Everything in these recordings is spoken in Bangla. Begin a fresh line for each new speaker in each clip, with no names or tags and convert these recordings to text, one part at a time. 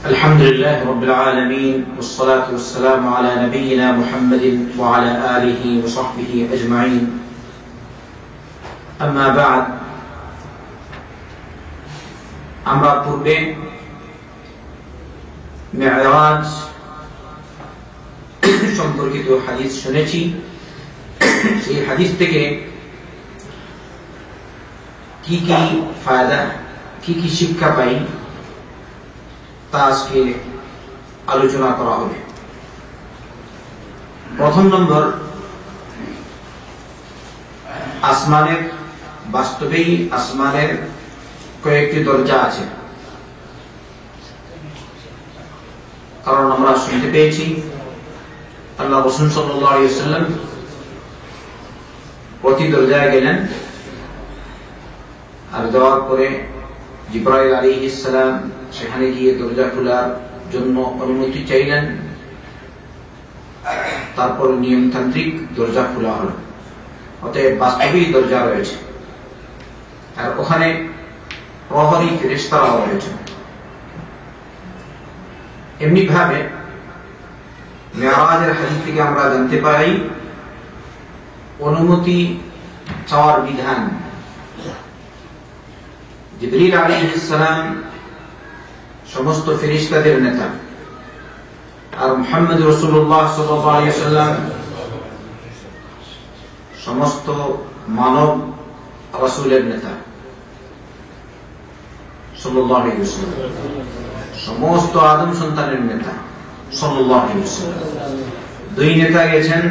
الحمد لله رب العالمين والصلاة والسلام على نبينا محمد وعلى آله وصحبه أجمعين أما بعد আমরা পূর্বে মিরাজ সম্পর্কিত হাদিস শুনেছি। সেই হাদিস থেকে কি কি ফায়দা, কি কি শিক্ষা পাই তা আজকে আলোচনা করা হবে। প্রথম নম্বর, আসমানের বাস্তবেই আসমানের কয়েকটি দরজা আছে। কারণ আমরা শুনতে পেয়েছি আল্লাহ রাসূল সাল্লাল্লাহু আলাইহি ওয়াসাল্লাম প্রতি দরজায় গেলেন, আর যাওয়ার পরে জিবরাইল আলাইহিস সালাম সেখানে গিয়ে দরজা খোলার জন্য অনুমতি চাইলেন। তারপর নিয়মতান্ত্রিক দরজা খোলা হলো। অতএব বাস্তবিক দরজা রয়েছে, আর ওখানে প্রহরী ফেরেশতারাও রয়েছে। এমনি ভাবে মেরাজের হাদিস থেকে আমরা জানতে পারি অনুমতি চাওয়ার বিধান। জিবরিল আলাইহিস সালাম সমস্ত ফেরেশতাদের নেতা, আর মুহাম্মদ রাসূলুল্লাহ সাল্লাল্লাহু আলাইহি ওয়াসাল্লাম সমস্ত মানব রাসূলের নেতা সাল্লাল্লাহু আলাইহি ওয়াসাল্লাম, সমস্ত আদম সন্তানের নেতা সাল্লাল্লাহু আলাইহি ওয়াসাল্লাম। দুই নেতা গেছেন,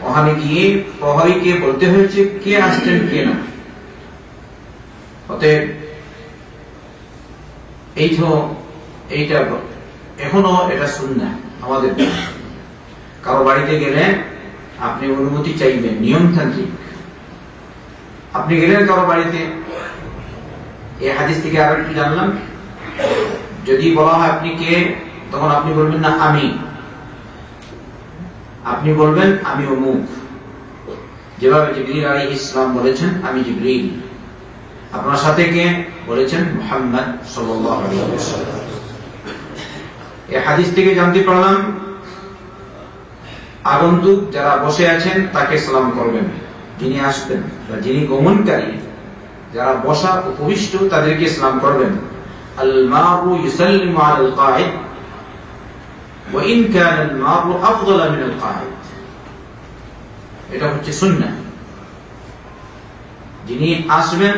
ওখানে গিয়ে প্রহরীকে বলতে হয়েছে কে আসছেন কে না। অতএব এইটা এখনো এটা সুন্নাহ আমাদের। কারো বাড়িতে গেলে আপনি অনুমতি চাইবেন, নিয়মতান্ত্রিক। আপনি গেলেন কারো বাড়িতে, এই হাদিস থেকে আর কি জানলাম, যদি বলা হয় আপনি কে, তখন আপনি বলবেন না আমি, আপনি বলবেন আমি অমুক। যেভাবে জিবরিল আলাইহিস সালাম বলেছেন আমি জিবরিল। আপনার সাথে কে বলেছেন মুহাম্মদ সাল্লাল্লাহু আলাইহি ওয়াসাল্লাম। এই হাদিস থেকে জানতে পারলাম আগন্তুক যারা বসে আছেন তাকে সালাম করবেন, যিনি আসবেন বা যিনি গমনকারী, যারা বসা উপবিষ্ট তাদেরকে সালাম করবেন। আল মারু ইউসাল্লিমু আলাল কাঈদ ওয়া ইন কানা আল মারু আফদালা মিন আল কাঈদ। এটা হচ্ছে সুন্নাহ। যিনি আসবেন,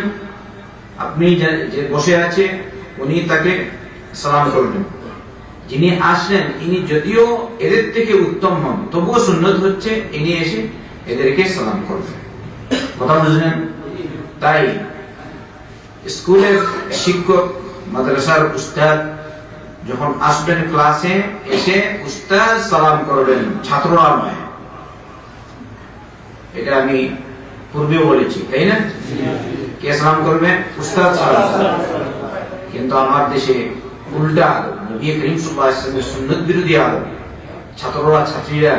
আপনি যে বসে আছে উনি তাকে সালাম করবেন। যিনি আসলেন ইনি যদিও এদের থেকে উত্তম হন, তবুও সুন্নত হচ্ছে ইনি এসে এদেরকে সালাম করবেন। কথা বুঝলেন? তাই স্কুলের শিক্ষক, মাদ্রাসার উস্তাদ যখন আসবেন ক্লাসে, এসে উস্তাদ সালাম করবেন, ছাত্ররা নয়। এটা আমি পূর্বেও বলেছি, তাই না? কে সালাম করবে? উস্তাদ সালাম করবে। কিন্তু আমার দেশে উল্টা, নবী করিম সাল্লাল্লাহু আলাইহি ওয়াসাল্লামের সুন্নাত বিরোধী আদব। ছাত্ররা ছাত্রীরা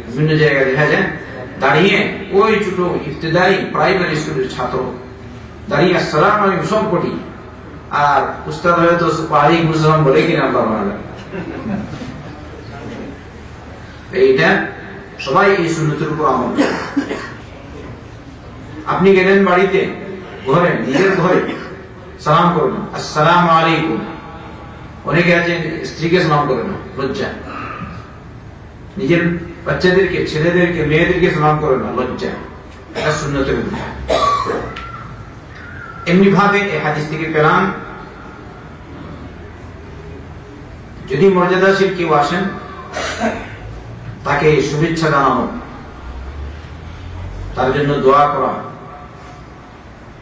বিভিন্ন জায়গায় দেখা যায় দাঁড়িয়ে, ওই ছোট ইবতেদায়ী প্রাইমারি স্কুলের ছাত্র দাঁড়িয়ে আসসালামু আলাইকুম সব কোটি, আর উস্তাদ হয়তো ওয়ালাইকুম আসসালাম বলে কিনা আল্লাহ তাআলা। এইটা সবাই এই সুন্নতের উপর আমল করে। আপনি গেলেন বাড়িতে, ঘরে, নিজের ঘরে সালাম করবেন আসসালামু আলাইকুম। অনেকে আছে স্ত্রীকে সালাম করে না, লজ্জা। নিজের বাচ্চাদেরকে, ছেলেদেরকে, মেয়েদেরকে সালাম করে না, লজ্জা। এটা সুন্নতের বিধান। এমনি ভাবে এই হাদিস থেকে পেলাম যদি মর্যাদাশীল কেউ আসেন তাকে শুভেচ্ছা জানানো, তার জন্য দোয়া করা,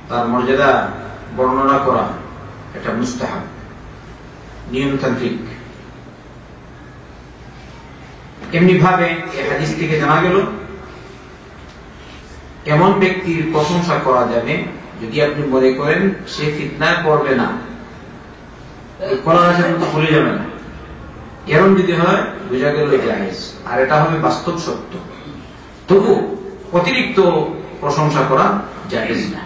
তার মর্যাদা বর্ণনা করা, এটা মুস্তাহাব, নিয়মতান্ত্রিক। এমনি ভাবে এই হাদিস থেকে জানা গেল এমন ব্যক্তির প্রশংসা করা যাবে যদি আপনি মনে করেন সে ফিতনায় পড়বে না, কোরআনের মতো ভুলে যাবে না। এরকম যদি হয় বোঝা গেল জায়েজ, আর এটা হবে বাস্তব সত্য। তবু অতিরিক্ত প্রশংসা করা জায়েজ না।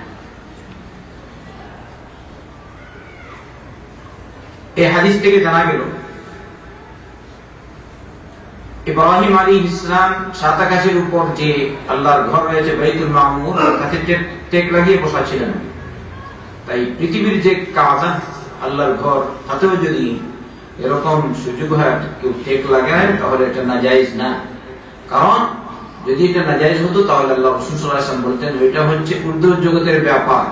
এই হাদিস থেকে জানা গেল ইব্রাহিম আলাইহিস সালাম সাত আকাশের উপর যে আল্লাহর ঘর রয়েছে বাইতুল মামুর, তাতে টেক লাগিয়ে বসা ছিলেন। তাই পৃথিবীর যে কাবা আল্লাহর ঘর, তাতেও যদি এরকম সুযোগ হয় কেউ টেক লাগায়, তাহলে এটা নাজায়েজ না। কারণ যদি এটা নাজায়েজ হতো তাহলে আল্লাহ রাসূল সাল্লাল্লাহু আলাইহি ওয়াসাল্লাম বলতেন ওইটা হচ্ছে ঊর্ধ্ব জগতের ব্যাপার,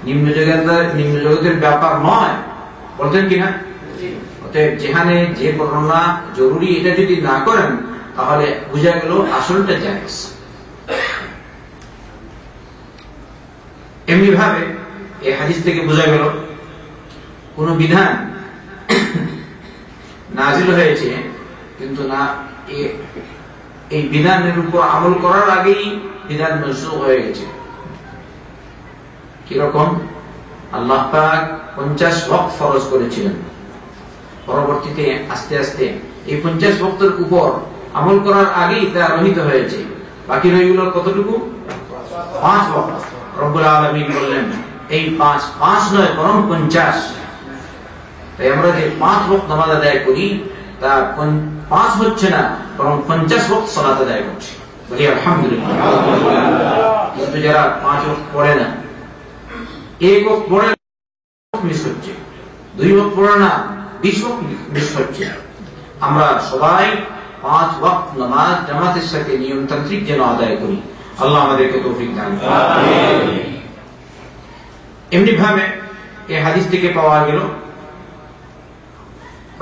নিম্ন জগতের ব্যাপার নয়, বলতেন কিনা? অতএব যেখানে যে বর্ণনা জরুরি, এটা যদি না করেন তাহলে বোঝা গেল আসলটা জায়েজ। এমনি ভাবে এই হাদিস থেকে বোঝা গেল কোন বিধান নাজিল হয়েছে কিন্তু না এই বিধানের উপর আমল করার আগেই বিধান মনসুখ হয়ে গেছে। কিরকম? আল্লাহ পাক 50 ওয়াক্ত ফরজ করেছিলেন, পরবর্তীতে আস্তে আস্তে এই 50 ওয়াক্তের উপর আমল করার আগেই তা রহিত হয়েছে। বাকি রয়ে গেল কতটুকু? 5 ওয়াক্ত। রব্বুল আলামিন বললেন এই 5 নয় বরং 50। তাই আমরা যে 5 ওয়াক্ত নামাজ আদায় করি তা 5 হচ্ছে না, বরং 50 ওয়াক্ত সালাত আদায় করছি। বলি আলহামদুলিল্লাহ। কিন্তু যারা 5 ওয়াক্ত পড়ে না, 1 ওয়াক্ত পড়ে মিস হচ্ছে, 2 ওয়াক্ত পড়ে না 20 ওয়াক্ত মিস হচ্ছে। আমরা সবাই 5 ওয়াক্ত নামাজ জামাতের সাথে নিয়মতান্ত্রিক যেন আদায় করি। আল্লাহ আমাদেরকে তৌফিক দান করুন। এমনি ভাবে এই হাদিস থেকে পাওয়া গেল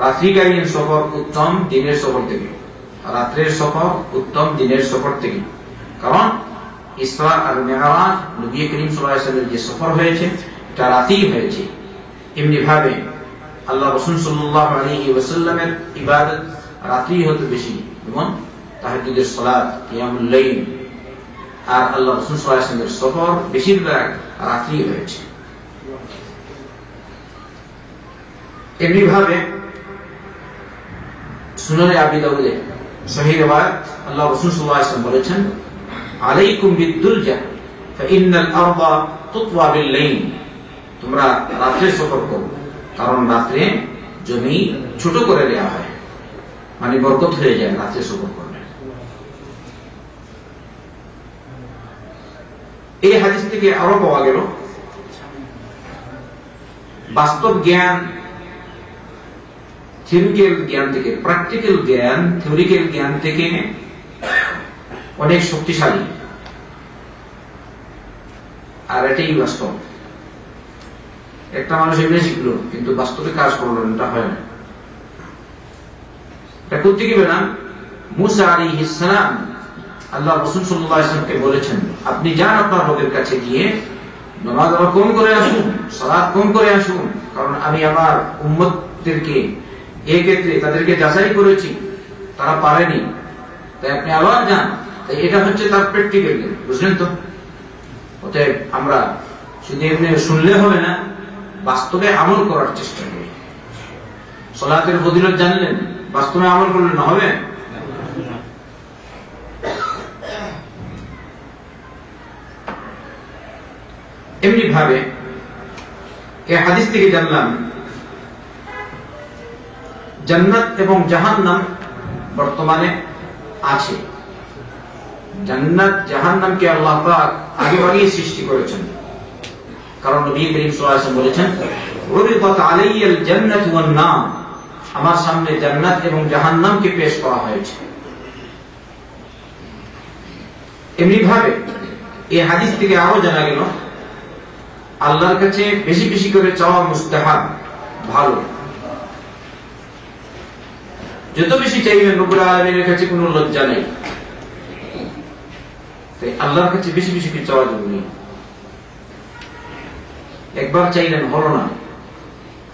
রাত্রিকালীন সফর উত্তম দিনের সফর থেকে, রাত্রের সফর উত্তম দিনের সফর থেকে। কারণ ইসরা আর মেরাজ নবী করিম সাল্লাল্লাহু আলাইহি ওয়াসাল্লামের যে সফর হয়েছে এটা রাতেই হয়েছে। এমনি ভাবে আল্লাহ রাসূল সাল্লাল্লাহু আলাইহি ওয়াসাল্লামের ইবাদত রাতেই হতে বেশি, যেমন তাহাজ্জুদের সালাত, কিয়ামুল লাইল। আর আল্লাহ রাসূল সাল্লাল্লাহু আলাইহি ওয়াসাল্লামের সফর বেশিরভাগ রাতেই হয়েছে। এমনি ভাবে সুনানে আবি দাউদে সহিহ রিওয়ায়াত আল্লাহ রাসূল সাল্লাল্লাহু আলাইহি ওয়াসাল্লাম বলেছেন আলাইকুম বিদ্দুলজা ফাইন্নাল আরদা তুতওয়া বিল-লাইল। তোমরা রাতে সফর করো, কারণ রাতে জমি ছোট করে দেওয়া হয়, মানে বরকত হয়ে যায় রাতে সফর করলে। এই হাদিস থেকে আরো পাওয়া গেল বাস্তব জ্ঞান থিওরিক্যাল জ্ঞান থেকে, প্র্যাকটিক্যাল জ্ঞান থিওরিক্যাল জ্ঞান থেকে অনেক শক্তিশালী। আর এটাই বাস্তব। একটা মানুষ এমনি শিখলো কিন্তু বাস্তবে কাজ করলো, এটা হয় না। এটা করতে গিয়ে না, মুসা আলাইহিস সালাম আল্লাহ রাসূল সাল্লাল্লাহু আলাইহি ওয়াসাল্লামকে বলেছেন আপনি যান আপনার রবের কাছে গিয়ে নামাজ কম করে আসুন, সালাত কম করে আসুন, কারণ আমি আমার উম্মতদেরকে এই ক্ষেত্রে তাদেরকে যাচাই করেছি, তারা পারেনি। তাই আপনি আবার যান। তাই এটা হচ্ছে তার প্র্যাকটিক্যাল, বুঝলেন তো? অতএব আমরা শুধু এমনি শুনলে হবে না, বাস্তবে আমল করার চেষ্টা করি। সালাতের ফজিলত জানলেন, বাস্তবে আমল করলে না হবে। এমনি ভাবে এই হাদিস থেকে জানলাম জান্নাত এবং জাহান্নাম বর্তমানে আছে। জান্নাত জাহান্নামকে আল্লাহ পাক আগেভাগেই সৃষ্টি করেছেন, কারণ নবী করিম সাল্লাল্লাহু আলাইহি ওয়াসাল্লাম বলেছেন উরিদাত আলাইয়াল জান্নাতু ওয়ান নার, আমার সামনে জান্নাত এবং জাহান্নামকে পেশ করা হয়েছে। এমনি ভাবে এই হাদিস থেকে আরো জানা গেল আল্লাহর কাছে বেশি বেশি করে চাওয়া মুস্তাহাব, ভালো। যত বেশি চাইবেন রব্বুল আলামিনের কাছে কোনো লজ্জা নেই। তাই আল্লাহর কাছে বেশি বেশি করে চাওয়া জরুরি। একবার চাইলেন হলো না,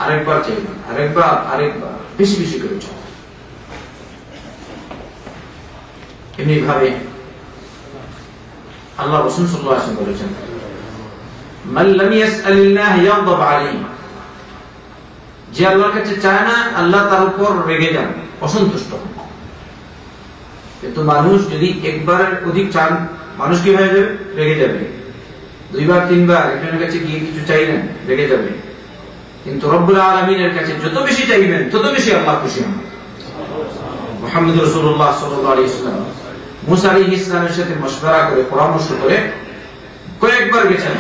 আরেকবার চাইলেন, আরেকবার বেশি বেশি করে চাওয়া। এমনি ভাবে আল্লাহ রাসূল সাল্লাল্লাহু আলাইহি ওয়াসাল্লাম বলেছেন মান লাম ইয়াসআলিল্লাহ ইয়াগদাব আলাইহি, যে আল্লাহর কাছে চায় না আল্লাহ তার উপর রেগে যান, অসন্তুষ্ট হন। কিন্তু মানুষ যদি একবারের অধিক চান, মানুষ কি হয়ে যাবে? রেগে যাবে। 2 বার 3 বার একজনের কাছে গিয়ে কিছু চাইলেন, রেগে যাবে। কিন্তু রব্বুল আলামিনের কাছে যত বেশি চাইবেন তত বেশি আল্লাহ খুশি হন। মুহাম্মদ রাসূলুল্লাহ সাল্লাল্লাহু আলাইহি ওয়াসাল্লাম মুসা আলাইহিস সালামের সাথে মশওয়ারা করে পরামর্শ করে কয়েকবার গেছেন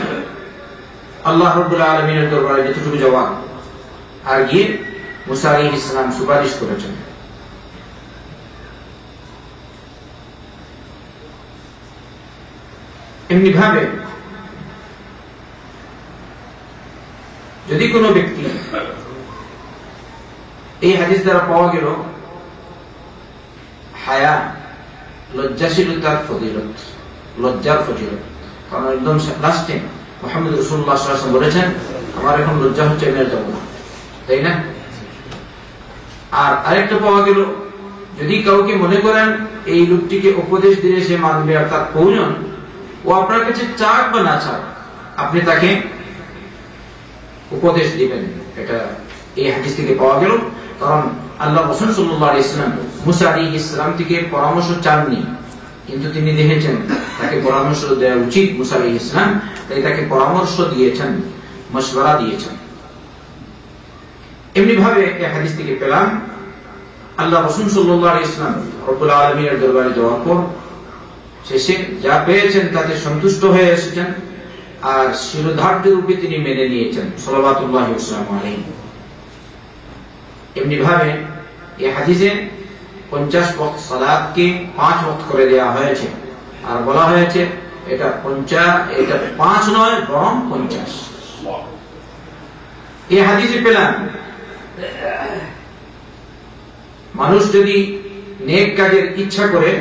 আল্লাহ রাব্বুল আলামিনের দরবারে যতটুকু যাওয়া, আর গিয়ে মুসা আলাইহিস সালাম সুপারিশ করেছেন। এমনি ভাবে যদি কোনো ব্যক্তি, এই হাদিস দ্বারা পাওয়া গেল হায়া, লজ্জাশীলতার ফজিলত, লজ্জার ফজিলত। কারণ একদম লাস্টে মুহাম্মদ রাসূলুল্লাহ সাল্লাল্লাহু আলাইহি ওয়াসাল্লাম বলেছেন, আমার এখন লজ্জা হচ্ছে, আমি আর যাবো না, তাই না? আর আরেকটা পাওয়া গেল, যদি কাউকে মনে করেন এই লোকটিকে উপদেশ দিলে সে মানবে আর তার প্রয়োজন, ও আপনার কাছে চাক বা না চাক আপনি তাকে উপদেশ দিবেন। এটা এই হাদিস থেকে পাওয়া গেল। কারণ আল্লাহ রাসূল সাল্লাল্লাহু আলাইহি ওয়াসাল্লাম মুসা আলাইহিস সালাম থেকে পরামর্শ চাননি, কিন্তু তিনি দেখেছেন তাকে পরামর্শ দেওয়া উচিত মুসা আলাইহিস সালাম, তাই তাকে পরামর্শ দিয়েছেন, মশওয়ারা দিয়েছেন। এমনি ভাবে এই হাদিস থেকে পেলাম আল্লাহ রাসূল সাল্লাল্লাহু আলাইহি ওয়াসাল্লাম রব্বুল আলামিনের দরবারে যাওয়ার পর শেষে যা পেয়েছেন তাতে সন্তুষ্ট হয়ে এসেছেন, আর শিরোধার্য রূপে তিনি মেনে নিয়েছেন সাল্লাল্লাহু আলাইহি। এমনি ভাবে এই হাদিসে 50 ওয়াক্ত সালাতকে 5 ওয়াক্ত করে দেওয়া হয়েছে, আর বলা হয়েছে এটা 5 নয় বরং 50। এই হাদিসে পেলাম মানুষ যদি নেক কাজের ইচ্ছা করে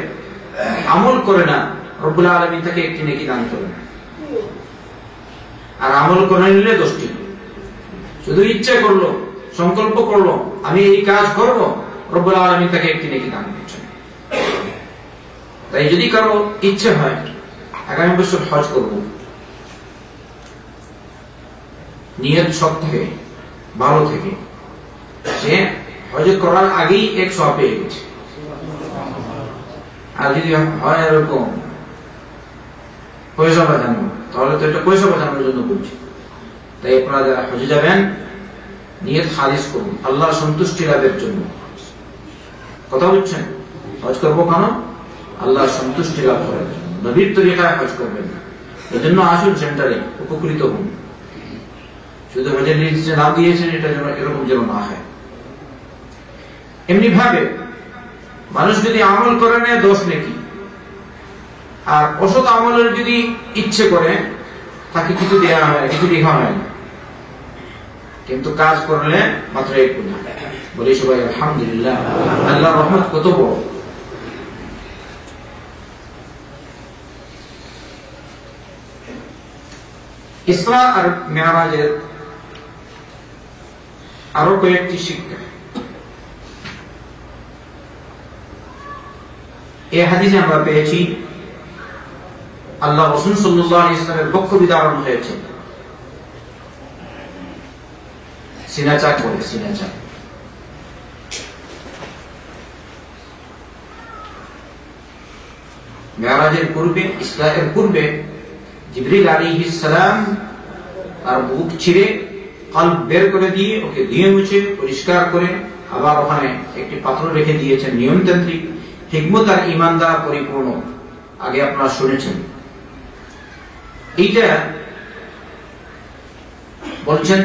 আমল করে না, রব্বুল আলামিন তাকে একটি নেকি দান করেন, আর আমল করে নিলে 10টি। শুধু ইচ্ছা করলো, সংকল্প করলো আমি এই কাজ করব, রব্বুল আলামিন তাকে একটি নেকি দান করছেন। তাই যদি কারো ইচ্ছা হয় আগামী বছর হজ করব, নিয়ত সব থেকে ভালো থেকে, সে হজ করার আগেই 100 পেয়ে গেছে। আর যদি হয় এরকম পয়সা বাঁচানো, তাহলে তো এটা পয়সা বাঁচানোর জন্য বলছি। তাই আপনারা যারা হজে যাবেন নিয়ত খালিস করুন আল্লাহর সন্তুষ্টি লাভের জন্য। কথা বুঝছেন? হজ করবো কেন? আল্লাহর সন্তুষ্টি লাভ করার জন্য, নবীর তরিকায় হজ করবেন। এজন্য আসুন সেন্টারে, উপকৃত হন। শুধু হজের লিস্টে নাম দিয়েছেন, এটা যেন এরকম যেন না হয়। এমনি ভাবে মানুষ যদি আমল করে নেয় 10 নেকি, আর অসৎ আমলের যদি ইচ্ছে করে তাকে কিছু দেওয়া হয়, কিছু লেখা হয় না, কিন্তু কাজ করলে মাত্র 1 গুনাহ। বলি সবাই আলহামদুলিল্লাহ। আল্লাহর রহমত কত বড়। ইসরা আর মেরাজের আরো কয়েকটি শিক্ষা এই হাদিসে আমরা পেয়েছি। আল্লাহ রাসূল সাল্লাল্লাহু আলাইহি ওয়াসাল্লামের পক্ষ বিধারণ হয়েছে সিনাচাক বলে, সিনাচাক। মেরাজের পূর্বে, ইসরায়ের পূর্বে জিবরিল আলাইহিস সালাম তার বুক ছিঁড়ে কলব বের করে দিয়ে ওকে ধুয়ে মুছে পরিষ্কার করে আবার ওখানে একটি পাত্র রেখে দিয়েছেন, নিয়মতান্ত্রিক হিকমত আর ঈমান দ্বারা পরিপূর্ণ। আগে আপনারা শুনেছেন। এইটা বলছেন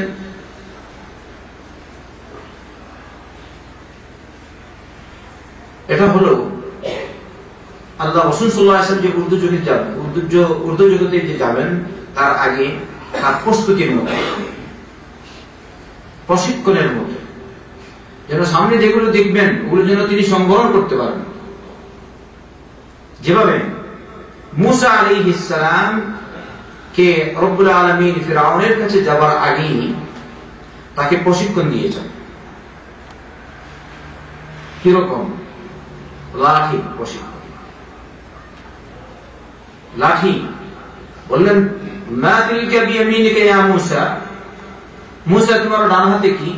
এটা হলো আল্লাহ রাসূল সাল্লাল্লাহু আলাইহি ওয়াসাল্লাম যে উর্দু জগতে যাবেন, উর্দু জগতে যে যাবেন তার আগে তার প্রস্তুতির মতো, প্রশিক্ষণের মতো, যেন সামনে যেগুলো দেখবেন ওগুলো যেন তিনি সংবরণ করতে পারেন। যেভাবে মুসা আলাইহিস সালাম কে রব্বুল আলামিন ফিরআউনের কাছে যাওয়ার আগেই তাকে প্রশিক্ষণ দিয়েছেন। কিরকম? লাঠি প্রশিক্ষণ। লাঠি বললেন মা তিলকা বিয়ামিনিকা ইয়া মুসা, মুসা তোমার ডান হাতে কি?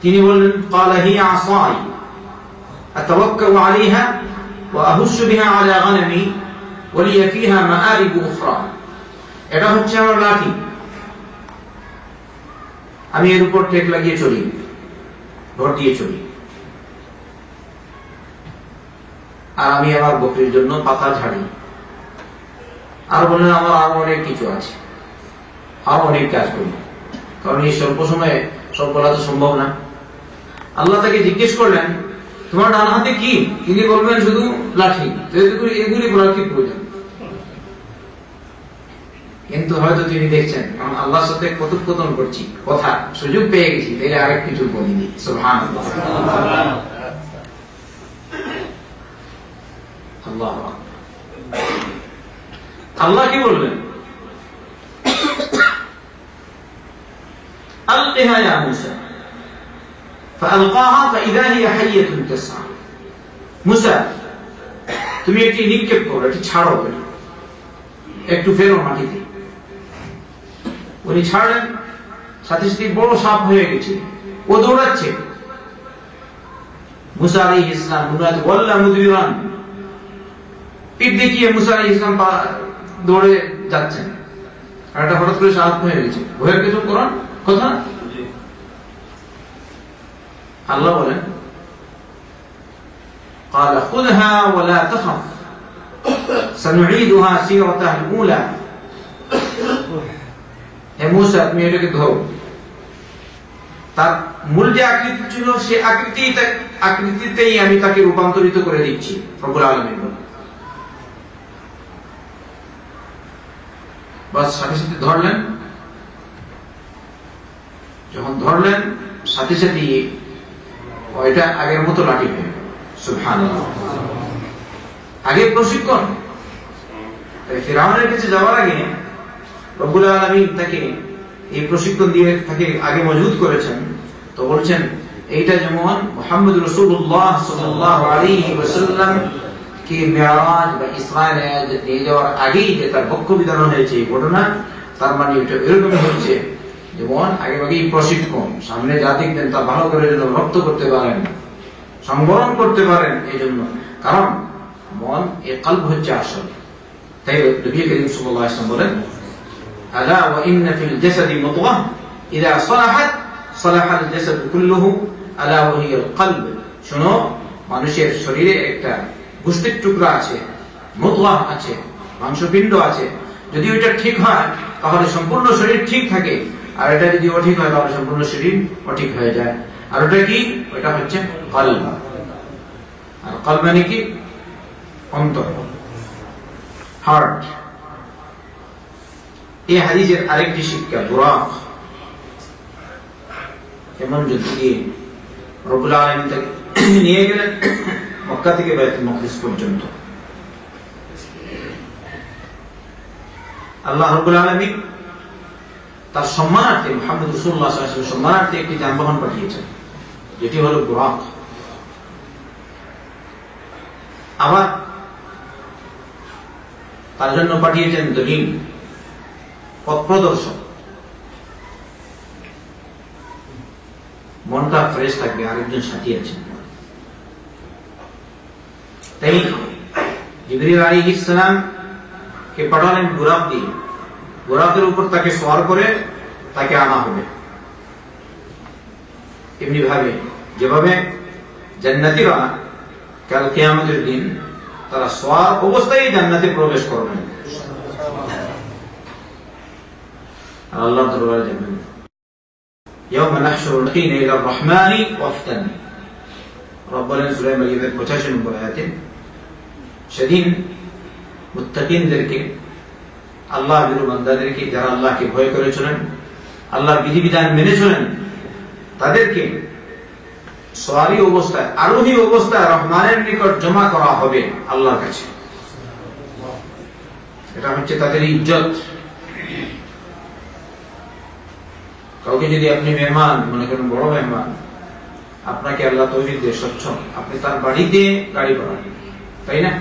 তিনি বললেন ক্বালা হিয়া আসাই আতাওয়াক্কালু আলাইহা ওয়া আহুশু বিহা আলা গানামি ওয়া লিয়া ফিহা মাআরিব উখরা। এটা হচ্ছে আমার লাঠি, আমি এর উপর টেক লাগিয়ে চলি, ভর দিয়ে চলি। আর আমি আমার বকরির জন্য পাতা ঝাড়ি। আর বললেন আমার আরো অনেক কিছু আছে, আরো অনেক কাজ করি, কারণ এই স্বল্প সময়ে সব করা তো সম্ভব না। আল্লাহ তাকে জিজ্ঞেস করলেন তোমার ডান হাতে কি? তিনি বলবেন শুধু লাঠি। এগুলি বলার কি প্রয়োজন? কিন্তু হয়তো তিনি দেখছেন কারণ আল্লাহর সাথে কথোপকথন করছি, কথা সুযোগ পেয়ে গেছি, তাইলে আরেক কিছু বলিনি। সুবহানাল্লাহ। আল্লাহ আল্লাহ কি বললেন? আলকিহা ইয়া মূসা ফাআলকাহা ফাইযা হিয়া হাইয়াতুন তাসআ। মূসা তুমি একটি নিক্ষেপ করো, একটি ছাড়ো, একটু ফেরো মাটিতে। উনি ছাড়লেন, সাথে সাথে বড় সাপ হয়ে গেছে, ও দৌড়াচ্ছে। মূসা আলাইহিস সালাম ওয়াল্লা মুদবিরান, পিঠ দেখিয়ে মূসা আলাইহিস সালাম দৌড়ে যাচ্ছেন। আর এটা হঠাৎ করে সাপ হয়ে গেছে, ভয়ের কিছু করার কথা। আল্লাহ বলেন قال خذها ولا تخف سنعيدها سيرتها الأولى। হে মূসা তুমি এটাকে ধরো, তার মূল যে আকৃতি ছিল সে আকৃতিতেই আমি তাকে রূপান্তরিত করে দিচ্ছি। রব্বুল আলামিন বাস সাথে সাথে ধরলেন। যখন ধরলেন সাথে সাথে ওইটা আগের মতো লাঠি হয়ে গেল। সুবহানাল্লাহ। আগে প্রশিক্ষণ, ফিরআউনের কাছে যাওয়ার আগে রব্বুল আলামিন তাকে এই প্রশিক্ষণ দিয়ে তাকে আগে মজবুত করেছেন। তো বলছেন এইটা যেমন মুহাম্মদ রাসূলুল্লাহ সাল্লাল্লাহু আলাইহি ওয়াসাল্লাম কে মিরাজ বা ইসরায়ে নিয়ে যাওয়ার আগেই যে তার বক্ষ বিধান হয়েছে এই ঘটনা, তার মানে এটা এরকমই হচ্ছে যেমন আগে আগেই প্রশিক্ষণ, সামনে যা দেখবেন তা ভালো করে যেন রপ্ত করতে পারেন, সংবরণ করতে পারেন। এই জন্য কারণ মন এ কলব হচ্ছে আসল। তাই নবী করিম সাল্লাল্লাহু আলাইহি ওয়াসাল্লাম বলেন আলা ওয়া ইন্না ফিল জাসাদি মুদগাহ ইযা সালাহাত সালাহাল জাসাদ কুল্লুহু আলা ওয়া হিয়াল কলব। শুনো, মানুষের শরীরে একটা গোশতের টুকরা আছে, মুদগাহ আছে, মাংসপিণ্ড আছে। যদি ওইটা ঠিক হয় তাহলে সম্পূর্ণ শরীর ঠিক থাকে, আর এটা যদি অঠিক হয় তাহলে সম্পূর্ণ শরীর অঠিক হয়ে যায়। আর ওটা কি? ওটা হচ্ছে কলব। আর কলব মানে কি? অন্তর, হার্ট। এই হাদিসের আরেকটি শিক্ষা বুরাক, এমন যদি রব্বুল আলামিন তাকে নিয়ে গেলেন মক্কা থেকে বাইতুল মাকদিস পর্যন্ত। আল্লাহ রাব্বুল আলামিন তার সম্মানার্থে মুহাম্মদ রাসূলুল্লাহ সাল্লাল্লাহু আলাইহি ওয়াসাল্লাম সম্মানার্থে একটি যানবাহন পাঠিয়েছেন, যেটি হলো বুরাক। আবার তার জন্য পাঠিয়েছেন দলিল, পথ প্রদর্শক। মনটা ফ্রেশ থাকবে, আরেকজন সাথী আছেন। তাই জিবরিল আলাইহিস সালাম কে পাঠালেন বুরাক দিয়ে, বুরাকের উপর তাকে সওয়ার করে তাকে আনা হবে। এমনি ভাবে যেভাবে জান্নাতীরা কাল কিয়ামতের দিন তারা সওয়ার অবস্থায় জান্নাতে প্রবেশ করবেন, আর আল্লাহর দরবারে যাবেন। ইয়াউমা নাহশুরুল মুত্তাকিনা ইলা আর-রাহমানি ওয়াফদান। রব বলেন সূরা মাইদার 85 নম্বর আয়াতে, সেদিন মুত্তাকিনদেরকে, আল্লাহর ভীরু বান্দাদেরকে, যারা আল্লাহকে ভয় করে চলেন, আল্লাহর বিধিবিধান মেনে চলেন, তাদেরকে সওয়ারি অবস্থায়, আরোহী অবস্থায় রহমানের নিকট জমা করা হবে আল্লাহর কাছে। এটা হচ্ছে তাদের ইজ্জত। কাউকে যদি আপনি মেহমান মনে করেন, বড় মেহমান, আপনাকে আল্লাহ তৌফিক দিয়ে সচ্ছল, আপনি তার বাড়িতে গাড়ি পাঠান, তাই না?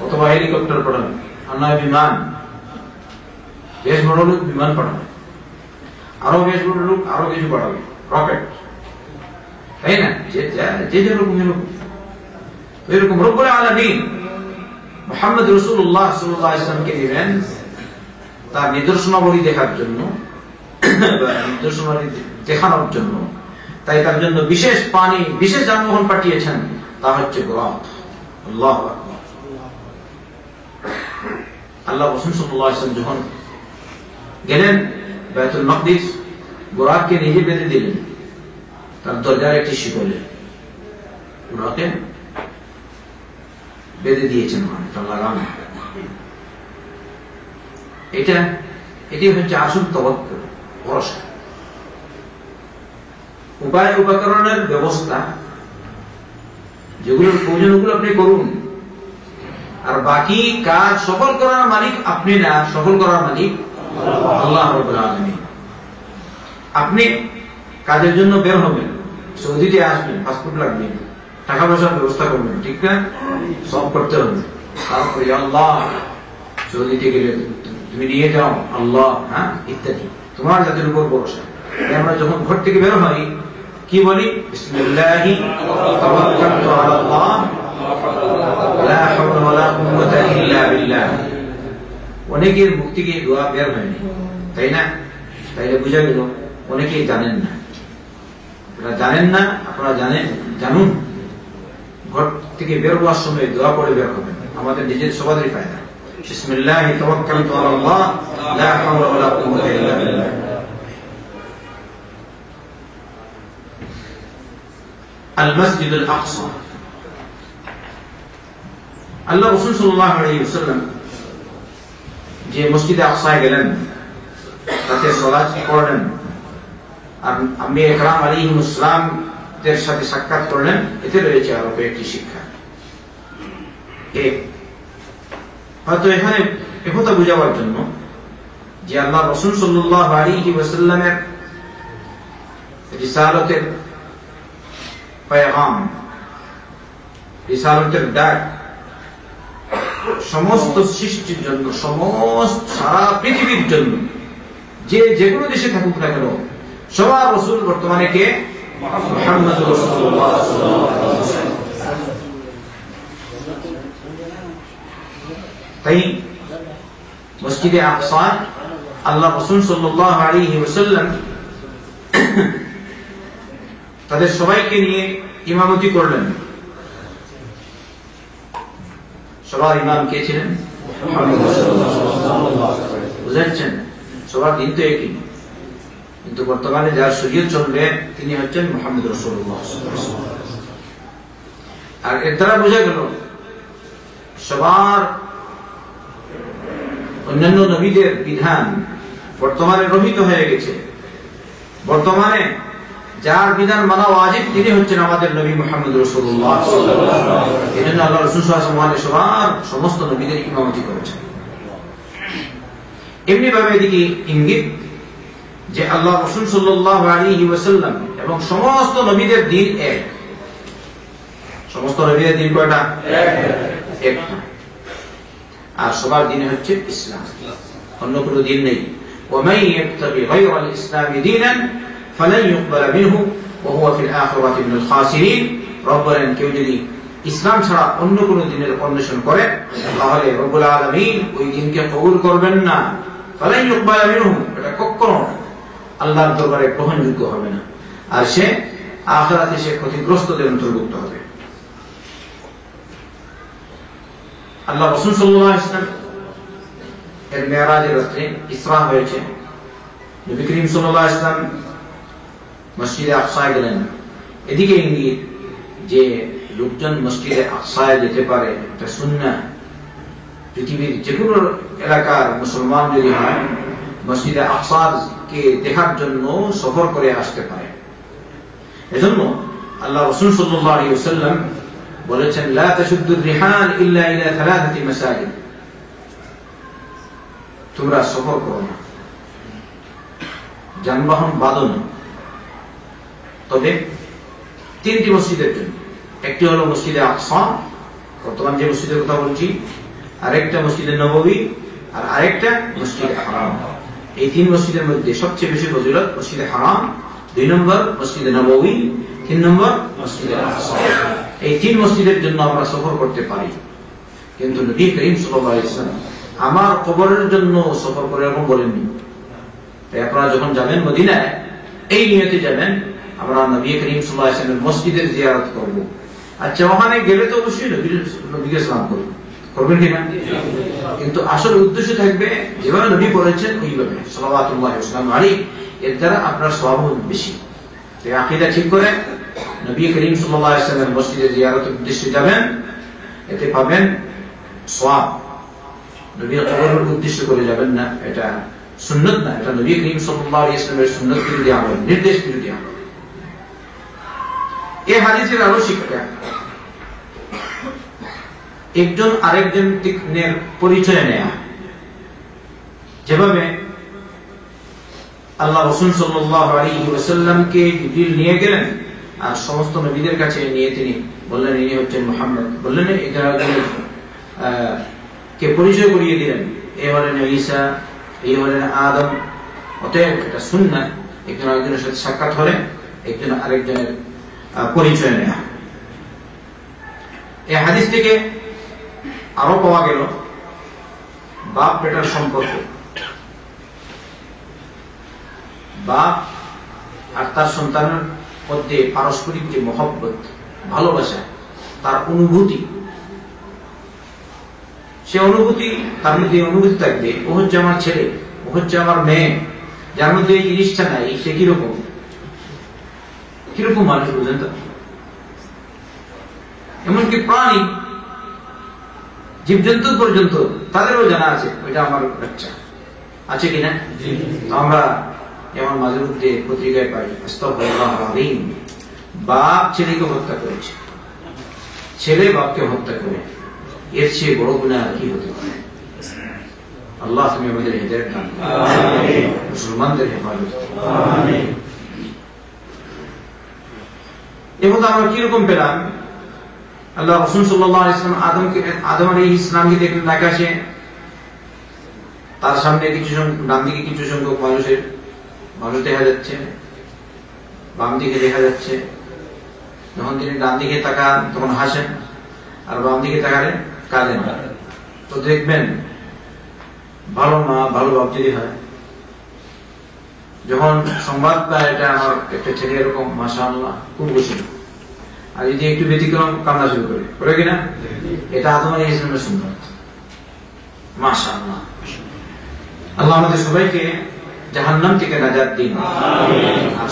অথবা হেলিকপ্টার পাঠাবেন, আর নয় বিমান। বেশ বড় লোক বিমান পাঠাবে, আরো বেশ বড় লোক আরো কিছু পাঠাবে, রকেট, তাই না? যে যেরকম এরকম রব্বুল আলামিন মুহাম্মদ রাসূলুল্লাহ সাল্লাল্লাহু আলাইহি ওয়াসাল্লামকে দিবেন তার নিদর্শনাবলী দেখার জন্য, নিদর্শনাবলী দেখানোর জন্য। তাই তার জন্য বিশেষ পানি, বিশেষ যানবাহন পাঠিয়েছেন, তা হচ্ছে বুরাক। আল্লাহু আকবার। আল্লাহ রাসূল সাল্লাল্লাহু আলাইহি ওয়াসাল্লাম যখন গেলেন বাইতুল মাকদিস, বুরাককে নিজে বেঁধে দিলেন তার দরজার একটি শিকলে, বুরাককে বেঁধে দিয়েছেন, তার লাগানো। এটি হচ্ছে আসল তাওয়াক্কুল, ভরসা। উপায় উপকরণের ব্যবস্থা যেগুলোর প্রয়োজন ওগুলো আপনি করুন, আর বাকি কাজ সফল করার মালিক আপনি না, সফল করার মালিক আল্লাহ রাব্বুল আলামিন। আপনি কাজের জন্য বের হবেন, সৌদিতে আসবেন, পাসপোর্ট লাগবে, টাকা পয়সার ব্যবস্থা করবেন, ঠিক না? সব করতে হবে। তারপরে আল্লাহ সৌদিতে গেলে তুমি নিয়ে যাও আল্লাহ, হ্যাঁ, ইত্যাদি। তোমার জাতির উপর ভরসা। আমরা যখন ঘর থেকে বের হই কি বলি? বিসমিল্লাহি তাওয়াক্কালতু আলাল্লাহ লা হাওলা ওয়ালা কুওয়াতা ইল্লা বিল্লাহ। অনেকের মুখ থেকে দোয়া বের হয়নি, তাই না? তাইলে বুঝা গেল অনেকেই জানেন না। আপনারা জানেন না, আপনারা জানুন। ঘর থেকে বের হওয়ার সময় দোয়া করে বের হবেন, আমাদের নিজের সবারই ফায়দা। বিসমিল্লাহি তাওয়াক্কালতু আলাল্লাহ লা হাওলা ওয়ালা কুওয়াতা ইল্লা বিল্লাহ। আল মসজিদুল আকসা। আল্লাহ রাসূল সাল্লাল্লাহু আলাইহি ওয়াসাল্লাম যে মসজিদে আকসায় গেলেন, তাতে সালাত পড়লেন, আর আম্বিয়া ইকরাম আলাইহিমুস সালাম দের সাথে সাক্ষাৎ করলেন। এতে রয়েছে আরো কয়েকটি শিক্ষা। হয়তো এখানে একথা বুঝাবার জন্য যে আল্লাহ রাসূল সাল্লাল্লাহু আলাইহি ওয়াসাল্লামের রিসালাতের পেগাম, রিসালাতের ডাক সমস্ত সৃষ্টির জন্য, সমস্ত সারা পৃথিবীর জন্য, যে কোনো দেশে থাকুক না কেন, সবার রাসূল বর্তমানে কে? মুহাম্মদুর রাসূলুল্লাহ সাল্লাল্লাহু আলাইহি ওয়াসাল্লাম। তাই মসজিদে আকসা আল্লাহ রাসূল সাল্লাল্লাহু আলাইহি ওয়াসাল্লাম তাদের সবাইকে নিয়ে ইমামতি করলেন। সবার ইমাম কে ছিলেন? মুহাম্মদ সাল্লাল্লাহু আলাইহি ওয়াসাল্লাম। বুঝেছেন? সবার দিন তো একই, কিন্তু বর্তমানে যার শরীয়ত চলবে তিনি হচ্ছেন মুহাম্মদ রাসূলুল্লাহ সাল্লাল্লাহু আলাইহি ওয়াসাল্লাম। আর এর দ্বারা বোঝা গেল সবার অন্যান্য নবীদের বিধান বর্তমানে রহিত হয়ে গেছে। বর্তমানে যার বিধান মানা ওয়াজিব তিনি হচ্ছেন আমাদের নবী মুহাম্মদ রাসূলুল্লাহ সাল্লাল্লাহু আলাইহি ওয়াসাল্লাম। এজন্য আল্লাহ রাসূল সাল্লাল্লাহু আলাইহি ওয়াসাল্লাম সবার সমস্ত নবীদের ইমামতি করেছেন। এমনি ভাবে এদিকে ইঙ্গিত যে আল্লাহ রাসূল সাল্লাল্লাহু আলাইহি ওয়াসাল্লাম এবং সমস্ত নবীদের দিন এক। সমস্ত নবীদের দিন কয়টা? এক। আর সবার দিন হচ্ছে ইসলাম, অন্য কোনো দিন নেই। ومن يبتغي غير الاسلام دينا فلن يقبل منه وهو في الاخره من الخاسرين। রব বলেন কেউ যদি ইসলাম ছাড়া অন্য কোনো দিনের অন্বেষণ করে তাহলে রব্বুল আলামিন ওই দিনকে কবুল করবেন না। فلن يقبل منه, এটা কখনো আল্লাহর দরবারে গ্রহণযোগ্য হবে না, আর সে আখিরাতে সে ক্ষতিগ্রস্তদের অন্তর্ভুক্ত হবে। আল্লাহ রাসূল সাল্লাল্লাহু আলাইহি ওয়াসাল্লাম এর মেরাজের রাতে ইসরা হয়েছে। নবী করিম সাল্লাল্লাহু আলাইহি ওয়াসাল্লাম মসজিদে আকসায় গেলেন। এদিকে ইঙ্গিত যে লোকজন মসজিদে আকসায় যেতে পারে, এটা সুন্নাহ। পৃথিবীর যে কোনো এলাকার মুসলমান যদি হয় মসজিদে আকসাকে দেখার জন্য সফর করে আসতে পারে। এজন্য আল্লাহ রাসূল সাল্লাল্লাহু আলাইহি ওয়াসাল্লাম বলেছেন লা তাশুদ্দুর রিহাল ইল্লা ইলা থালাথাতি মাসাজিদ। তোমরা সফর করো না, যানবাহন বাঁধো না, তবে তিনটি মসজিদের জন্য। একটি হলো মসজিদে আকসা, বর্তমান যে মসজিদের কথা বলছি, আরেকটা মসজিদে নববী, আর আরেকটা মসজিদে হারাম। এই তিন মসজিদের মধ্যে সবচেয়ে বেশি ফজিলত মসজিদে হারাম, 2 নম্বর মসজিদে নববী, 3 নম্বর মসজিদে আকসা। এই তিন মসজিদের জন্য আমরা সফর করতে পারি। কিন্তু নবী করিম সাল্লাল্লাহু আলাইহি ওয়াসাল্লাম আমার কবরের জন্য সফর করে এরকম বলেননি। তাই আপনারা যখন যাবেন মদিনায় এই নিয়তে যাবেন আমরা নবী করিম সাল্লাল্লাহু আলাইহি ওয়াসাল্লামের মসজিদের জিয়ারত করব, আচ্ছা, ওখানে গেলে তো অবশ্যই নবীকে সালাম করবেন কিনা, কিন্তু আসল উদ্দেশ্য থাকবে যেভাবে নবী বলেছেন ওইভাবে সাল্লাল্লাহু আলাইহি ওয়াসাল্লাম। এর দ্বারা আপনার সওয়াব বেশি। তাই আকীদা ঠিক করে নবী করিম সাল্লাল্লাহু আলাইহি ওয়াসাল্লামের মসজিদে জিয়ারতের উদ্দেশ্যে যাবেন, এতে পাবেন সওয়াব। নবীর কবরের উদ্দেশ্য করে যাবেন না, এটা সুন্নাত না, এটা নবী করিম সাল্লাল্লাহু আলাইহি ওয়াসাল্লামের সুন্নাত বিরোধী আমল, নির্দেশ বিরোধী আমল। এই হাদিসের আরো শিক্ষা, একজন আরেকজনের পরিচয় নেয়া। যেভাবে আল্লাহ রাসূল সাল্লাল্লাহু আলাইহি ওয়াসাল্লামকে জিবরিল নিয়ে গেলেন আর সমস্ত নবীদের কাছে নিয়ে তিনি বললেন ইনি হচ্ছেন মুহাম্মদ, বললেন এরা কে পরিচয় করিয়ে দিলেন, এই হলেন ঈসা, এই হলেন আদম। অতএব এটা সুন্নাহ, একজন আরেকজনের সাথে সাক্ষাৎ হলে একজন আরেকজনের পরিচয় নেয়া। এই হাদিস থেকে আরো পাওয়া গেল বাপ বেটার সম্পর্ক, বাপ আর তার সন্তানের মধ্যে পারস্পরিক যে মহব্বত, ভালোবাসা, তার অনুভূতি, সে অনুভূতি, তার মধ্যে অনুভূতি থাকবে ও হচ্ছে আমার ছেলে, ও হচ্ছে আমার মেয়ে। যার মধ্যে এই জিনিসটা নাই সে কিরকম কিরকম মানুষ বুঝেন তো? এমনকি প্রাণী, জীবজন্তু পর্যন্ত তাদেরও জানা আছে ওইটা আমার বাচ্চা, আছে কিনা? আমরা যেমন মাঝে মধ্যে পত্রিকায় পাই আস্তাগফিরুল্লাহ আযীম, বাপ ছেলেকে হত্যা করেছে, ছেলে বাপকে হত্যা করে, এর চেয়ে বড় গুনাহ কি হতে পারে? আল্লাহ তুমি আমাদের হেদায়েত দান করো, আমিন। মুসলমানদের হেফাজত করো, আমিন। এবার আমরা কিরকম পেলাম? আল্লাহ রাসূল সাল্লাল্লাহু আলাইহি ওয়াসাল্লাম আদম আলাইহিস সালামকে দেখলেন আকাশে, তার সামনে কিছু ডান দিকে কিছু সংখ্যক মানুষ দেখা যাচ্ছে, বাম দিকে দেখা যাচ্ছে। যখন তিনি ডান দিকে তাকান তখন হাসেন, আর বাম দিকে তাকালে কাঁদেন। তো দেখবেন ভালো মা ভালো বাপ যদি হয়, যখন সংবাদ পায় এটা আমার একটা ছেলে এরকম, মাশাআল্লাহ খুব খুশি, আর যদি একটু ব্যতিক্রম কান্না শুরু করে কিনা, এটা আদম আলাইহিস সালামের সুন্নাত। মাশাআল্লাহ। আল্লাহ আমাদের সবাইকে জাহান্নাম থেকে নাজাত দিন, আর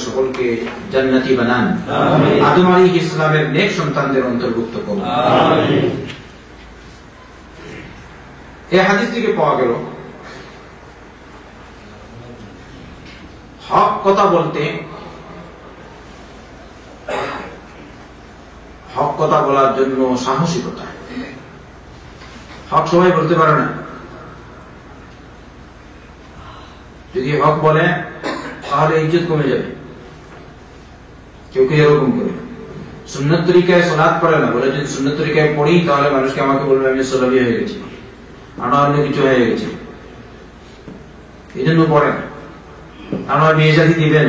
সকলকে জান্নাতি বানান। আদম আলাইহিস সালামের নেক সন্তানদের অন্তর্ভুক্ত করুন। এই হাদিস থেকে পাওয়া গেল হক কথা বলতে, হক কথা বলার জন্য সাহসিকতা। হক সবাই বলতে পারে না, যদি হক বলে তাহলে ইজ্জত কমে যাবে। কেউ কেউ এরকম করে সুন্নত তরিকায় সালাত পড়ে না, বলে যদি সুন্নত তরিকায় পড়ি তাহলে মানুষকে আমাকে বলবে আমি সালাফি হয়ে গেছি, অন্য কিছু হয়ে গেছে, এই জন্য পড়ে না, আমার বিয়ে শাদী দিবেন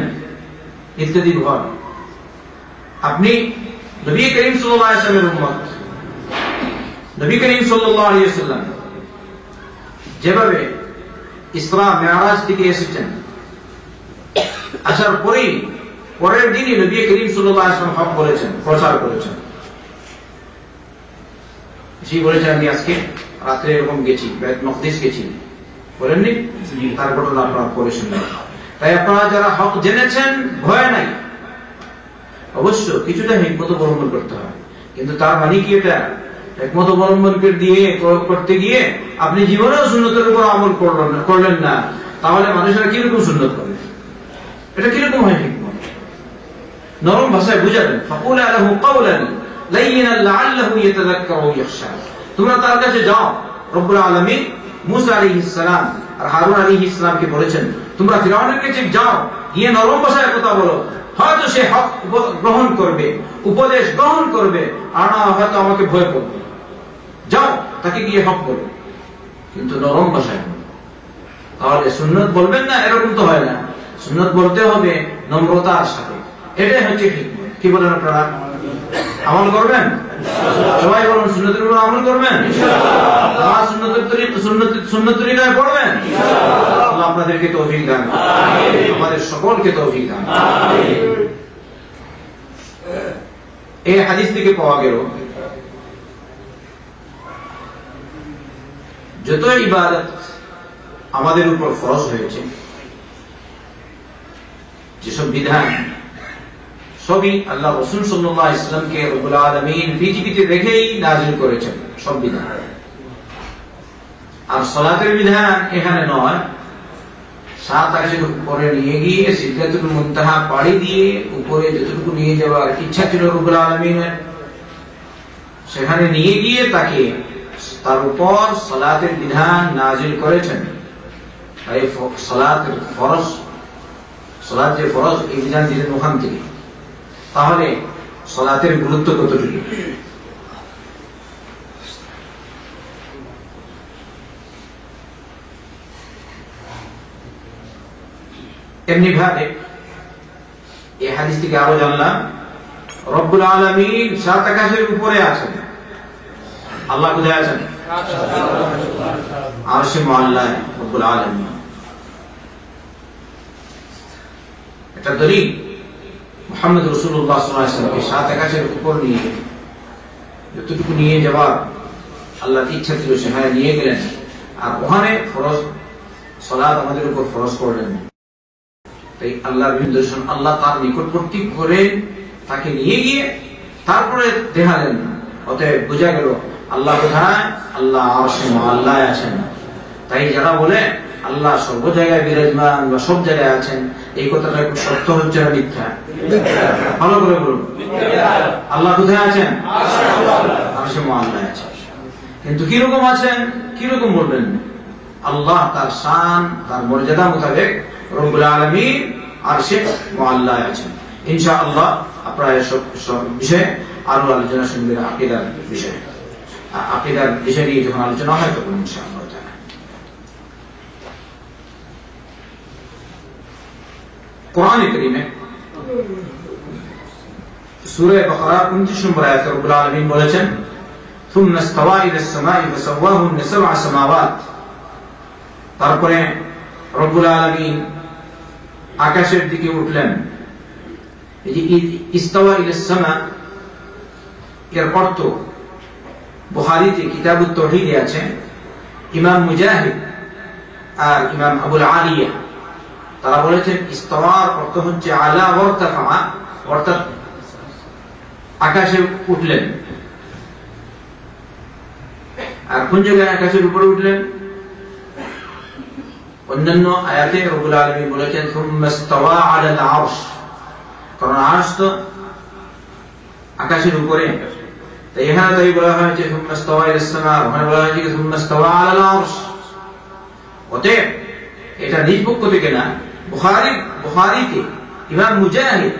ইত্যাদি ভয়। আপনি নবী করিম সাল্লাল্লাহু আলাইহি ওয়াসাল্লামের উম্মত, নবী করিম সাল্লাল্লাহু আলাইহি ওয়াসাল্লাম যেভাবে ইসরা মিরাজ থেকে এসেছেন, আসার পরের দিনই নবী করিম সাল্লাল্লাহু আলাইহি ওয়াসাল্লাম হক বলেছেন, প্রচার করেছেন। সেই বলেছেন আমি আজকে রাতে এরকম গেছি, বাইতুল মাকদিস গেছি, বলেননি? তার ঘটনা আপনারা পড়ে শুনলেন। তাই আপনারা যারা হক জেনেছেন ভয় নাই, অবশ্য কিছুটা হিকমত অবলম্বন করতে হয়, কিন্তু তার মানে কি এটা হিকমত অবলম্বন দিয়ে প্রয়োগ করতে গিয়ে আপনি জীবনেও সুন্নতের উপর আমল করলেন না, তাহলে মানুষেরা কিরকম সুন্নত করবে? এটা কিরকম হয় হিকমত? নরম ভাষায় বুঝাবেন, ফাকুলা লাহু কাওলান লাইয়িনান লাআল্লাহু ইয়াতাযাক্কারু আও ইয়াখশা। তোমরা তার কাছে যাও, রব্বুল আলামিন মুসা আলাইহিস সালাম আর হারুন আলাইহিস সালামকে বলেছেন তোমরা ফিরআউনের কাছে যাও, গিয়ে নরম ভাষায় কথা বলো, হয়তো সে হক গ্রহণ করবে, উপদেশ গ্রহণ করবে, আর না হয়তো আমাকে ভয় করবে। যাও তাকে গিয়ে হক বলো, কিন্তু নরম ভাষায়। তাহলে সুন্নত বলবেন না এরকম তো হয় না, সুন্নত বলতে হবে নম্রতার সাথে। এটাই হচ্ছে হিকমত। কি বলেন আপনারা? আমল করবেন? সবাই বলুন সুন্নতের উপর আমল করবেন? ইনশাআল্লাহ। সুন্নত তরিকায় পড়বেন? ইনশাআল্লাহ। আল্লাহ আপনাদেরকে তৌফিক দান করুন, আমিন। আমাদের সকলকে তৌফিক দান করুন, আমিন। এই হাদিস থেকে পাওয়া গেল যত ইবাদত আমাদের উপর ফরজ হয়েছে, যেসব বিধান, সবই আল্লাহ রাসূল সাল্লাল্লাহু আলাইহি ওয়াসাল্লামকে রব্বুল আলামিন পৃথিবীতে রেখেই নাযিল করেছেন সব বিধান। আর সালাতের বিধান এখানে নয়, 7 আকাশের উপরে নিয়ে গিয়ে সিদরাতুল মুনতাহা পাড়ি দিয়ে উপরে যতটুকু নিয়ে যাওয়ার ইচ্ছা ছিল রব্বুল আলামিনের, সেখানে নিয়ে গিয়ে তাকে তার উপর সালাতের বিধান নাযিল করেছেন। তাই সালাতের ফরজ, সালাত যে ফরজ, এই বিধান দিলেন ওখান থেকে। তাহলে সালাতের গুরুত্ব কতটুকু? এমনি ভাবে এই হাদিস থেকে আরো জানলাম রব্বুল আলামিন 7 আকাশের উপরে আছেন। আল্লাহ কোথায় আছেন? আরশে মুআল্লায় রব্বুল আলামিন। এটা দলিল মুহাম্মদ রাসূলুল্লাহ সাল্লাল্লাহু আলাইহি ওয়াসাল্লামকে 7 আকাশের উপর নিয়ে যতটুকু নিয়ে যাওয়ার আল্লাহর ইচ্ছা ছিল সেখানে নিয়ে গেলেন। আর ওখানে ফরজ সালাত আমাদের উপর ফরজ করলেন। তাই আল্লাহর নিদর্শন আল্লাহ তার নিকটবর্তী করে তাকে নিয়ে গিয়ে তারপরে দেখালেন। অতএব বোঝা গেল আল্লাহ কোথায়? আল্লাহ আরশে মুআল্লায় আছেন। তাই যারা বলে আল্লাহ সর্ব জায়গায় বিরাজমান বা সব জায়গায় আছেন, এই কথাটা একটু সত্য হচ্ছে না মিথ্যা? ভালো করে বলুন, আল্লাহ কোথায় আছেন? আরশে মুআল্লায় আছেন। কিন্তু কিরকম আছেন, কিরকম বলবেন? আল্লাহ তার শান, তার মর্যাদা মোতাবেক রব্বুল আলামিন আরশে মুআল্লায় আছেন। ইনশাআল্লাহ আপনারা সব বিষয়ে আরো আলোচনা শুনবেন। আকীদার বিষয়ে, আকীদার বিষয় নিয়ে যখন আলোচনা হয় তখন ইনশাআল্লাহ। কোরআন কারীমে সূরা বাকারা 29 নম্বর আয়াতে রব্বুল আলামিন বলেছেন, সুম্মা ইসতাওয়া ইলাস সামাই ফাসাওয়াহুন্না সাবআ সামাওয়াত। তারপরে রব্বুল আলামিন আকাশের দিকে উঠলেন। এই যে ইস্তাওয়া ইলাস সামা, এর অর্থ বুখারীতে কিতাবুত তাওহীদে আছে। ইমাম মুজাহিদ আর ইমাম আবুল আলিয়া তারা বলেছেন ইস্তাওয়ার অর্থ হচ্ছে আলা ওয়ারতাফা, অর্থাৎ আকাশে উঠলেন। আর কোন জায়গায় আকাশের উপরে উঠলেন? অন্যান্য আয়াতে রব্বুল আলামিন বলেছেন সুম্মা ইস্তাওয়া আলাল আরশ, কারণ আরশ তো আকাশের উপরে। তাই এখানে তাই বলা হয়েছে সুম্মা ইস্তাওয়া ইলাস সামা, ওখানে বলা হয়েছে সুম্মা ইস্তাওয়া আলাল আরশ। অতএব এটা নিজ পক্ষ থেকে না, বুখারীতে ইমাম মুজাহিদ,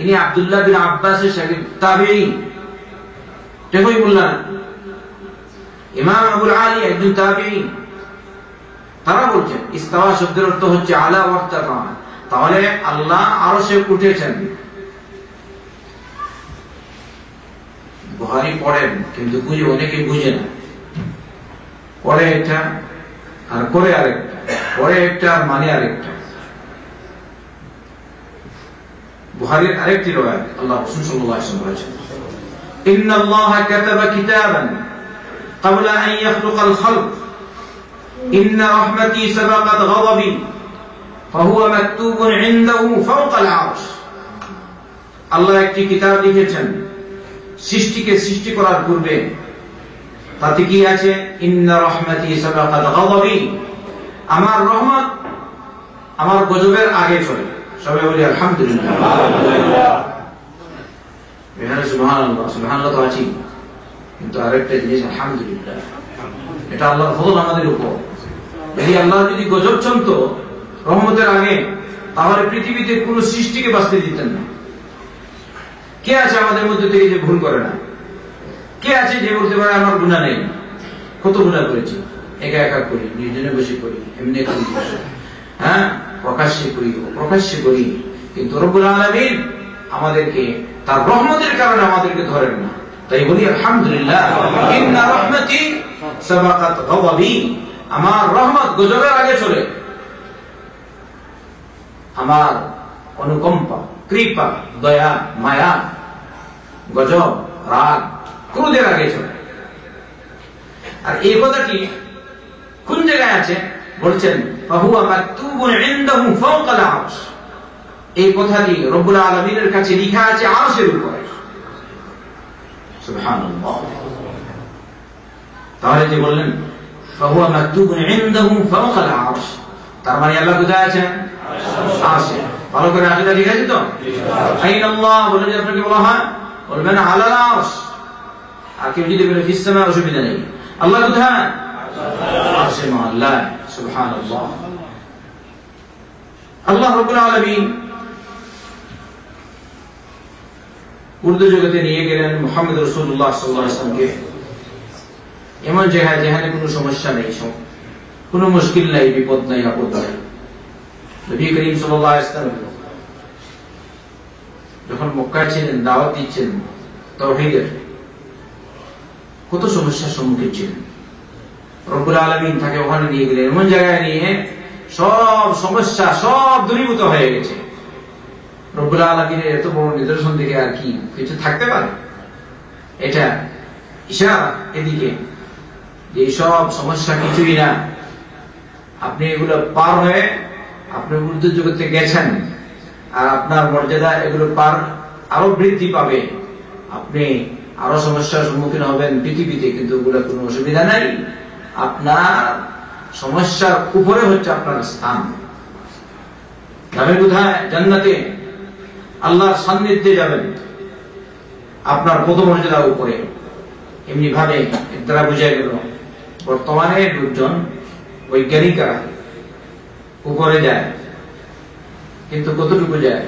ইনি আব্দুল্লাহ বিন আব্বাসের শাগির্দ তাবেঈন, দেখই বললেন। ইমাম আবুল আলী একজন তাবেঈন, তারা বলছেন ইস্তাওয়া শব্দের অর্থ হচ্ছে আলা ওয়ারতাফা। তাহলে আল্লাহ আরশে উঠেছেন। বুখারী পড়েন কিন্তু বুঝে, অনেকে বুঝে না, পড়ে একটা আর করে আরেকটা, পড়ে একটা আর মানে আরেকটা। বুখারীর আরেকটি riwayat আল্লাহ রাসূল সাল্লাল্লাহু আলাইহি ওয়াসাল্লাম বলেছেন, ইন্নাল্লাহা কাতাবা কিতাবান ক্বাবলা আন ইয়াখলুকাল খালক, ইন্না রাহমাতি সাবাকাত গাদাবি ফাহুয়া মাকতুবুন ইনদাহু ফাওকাল আরশ। আল্লাহ একটি কিতাব লিখেছেন সৃষ্টিকে সৃষ্টি করার পূর্বে। তাতে কি আছে? ইন্না রাহমাতি সাবাকাত গাদাবি, আমার রহমত আমার গজবের আগে চলে। সবাই বলি আলহামদুলিল্লাহ। এখানে সুবহানাল্লাহ, সুবহানাল্লাহ তো আছি, কিন্তু আরেকটা জিনিস আলহামদুলিল্লাহ, এটা আল্লাহর ফজল আমাদের উপর। যদি আল্লাহ যদি গজব চলত রহমতের আগে, তাহলে পৃথিবীতে কোন সৃষ্টিকে বাঁচতে দিতেন না। কে আছে আমাদের মধ্যে থেকে যে ভুল করে না? কে আছে যে বলতে পারে আমার গুনাহ নেই? কত গুনাহ করেছি, একা একা করি, নির্জনে বসে করি, এমনি করি, হ্যাঁ প্রকাশ্যে করি, প্রকাশ্যে করি, কিন্তু রব্বুল আলামিন আমাদেরকে তার রহমতের কারণে আমাদেরকে ধরেন না। তাই বলি আলহামদুলিল্লাহ, ইন্না রাহমাতি সাবাকাত গাদাবি, আমার রহমত গজবের আগে চলে। আমার অনুকম্পা, কৃপা, দয়া, মায়া গজব, রাগ, ক্রোধের আগে চলে। আর এই কথাটি কোন জায়গায় আছে বলছেন, ফাহুয়া মাকতুবুন ইনদাহু ফাওকাল আরশ। এই কথাটি রব্বুল আলামিনের কাছে লেখা আছে আরশের উপরে। সুবহানাল্লাহ। তাহলে যে বললেন ফাহুয়া মাকতুবুন ইনদাহু ফাওকাল আরশ, তার মানে আল্লাহ কোথায় আছেন? আরশে। ভালো করে আকীদা ঠিক আছে তো? আইন আল্লাহ বলে যে আপনাকে বলা হয়, বলবেন আলাল আরশ। আর কেউ যদি বলে ফিস সামা, অসুবিধা নেই। আল্লাহ কোথায়? আরশে মা আল্লাহ। সুবহানাল্লাহ। আল্লাহ রাব্বুল আলামিন উর্দু জগতে নিয়ে গেলেন মুহাম্মদ রাসূলুল্লাহ সাল্লাল্লাহু আলাইহি ওয়াসাল্লামকে এমন জায়গায় যেখানে কোনো সমস্যা নেই, কোনো মুশকিল নাই, বিপদ নাই, আপদ নাই। নবী করিম সাল্লাল্লাহু আলাইহি ওয়াসাল্লাম যখন মক্কায় ছিলেন, দাওয়াত দিচ্ছেন তাওহীদের, কত সমস্যার সম্মুখীন ছিলেন। রব্বুল আলামিন তাকে ওখানে নিয়ে গেলেন, এমন জায়গায় নিয়ে সব সমস্যা সব দূরীভূত হয়ে গেছে। রব্বুল আলামিনের এত বড় নিদর্শন থেকে আর কি কিছু থাকতে পারে? এটা ইশারা এদিকে যে সব সমস্যা কিছুই না, আপনি এগুলো পার হয়ে আপনি উর্দু জগতে গেছেন, আর আপনার মর্যাদা এগুলো পার আরো বৃদ্ধি পাবে, আপনি আরো সমস্যার সম্মুখীন হবেন পৃথিবীতে, কিন্তু ওগুলো কোনো অসুবিধা নাই। আপনার সমস্যার উপরে হচ্ছে আপনার স্থান। যাবেন কোথায়? জান্নাতে, আল্লাহর সান্নিধ্যে যাবেন। আপনার কত মর্যাদা উপরে। এমনি ভাবে এর দ্বারা বোঝা গেল বর্তমানে লোকজন, বৈজ্ঞানিকরা উপরে যায়, কিন্তু কতটুকু যায়?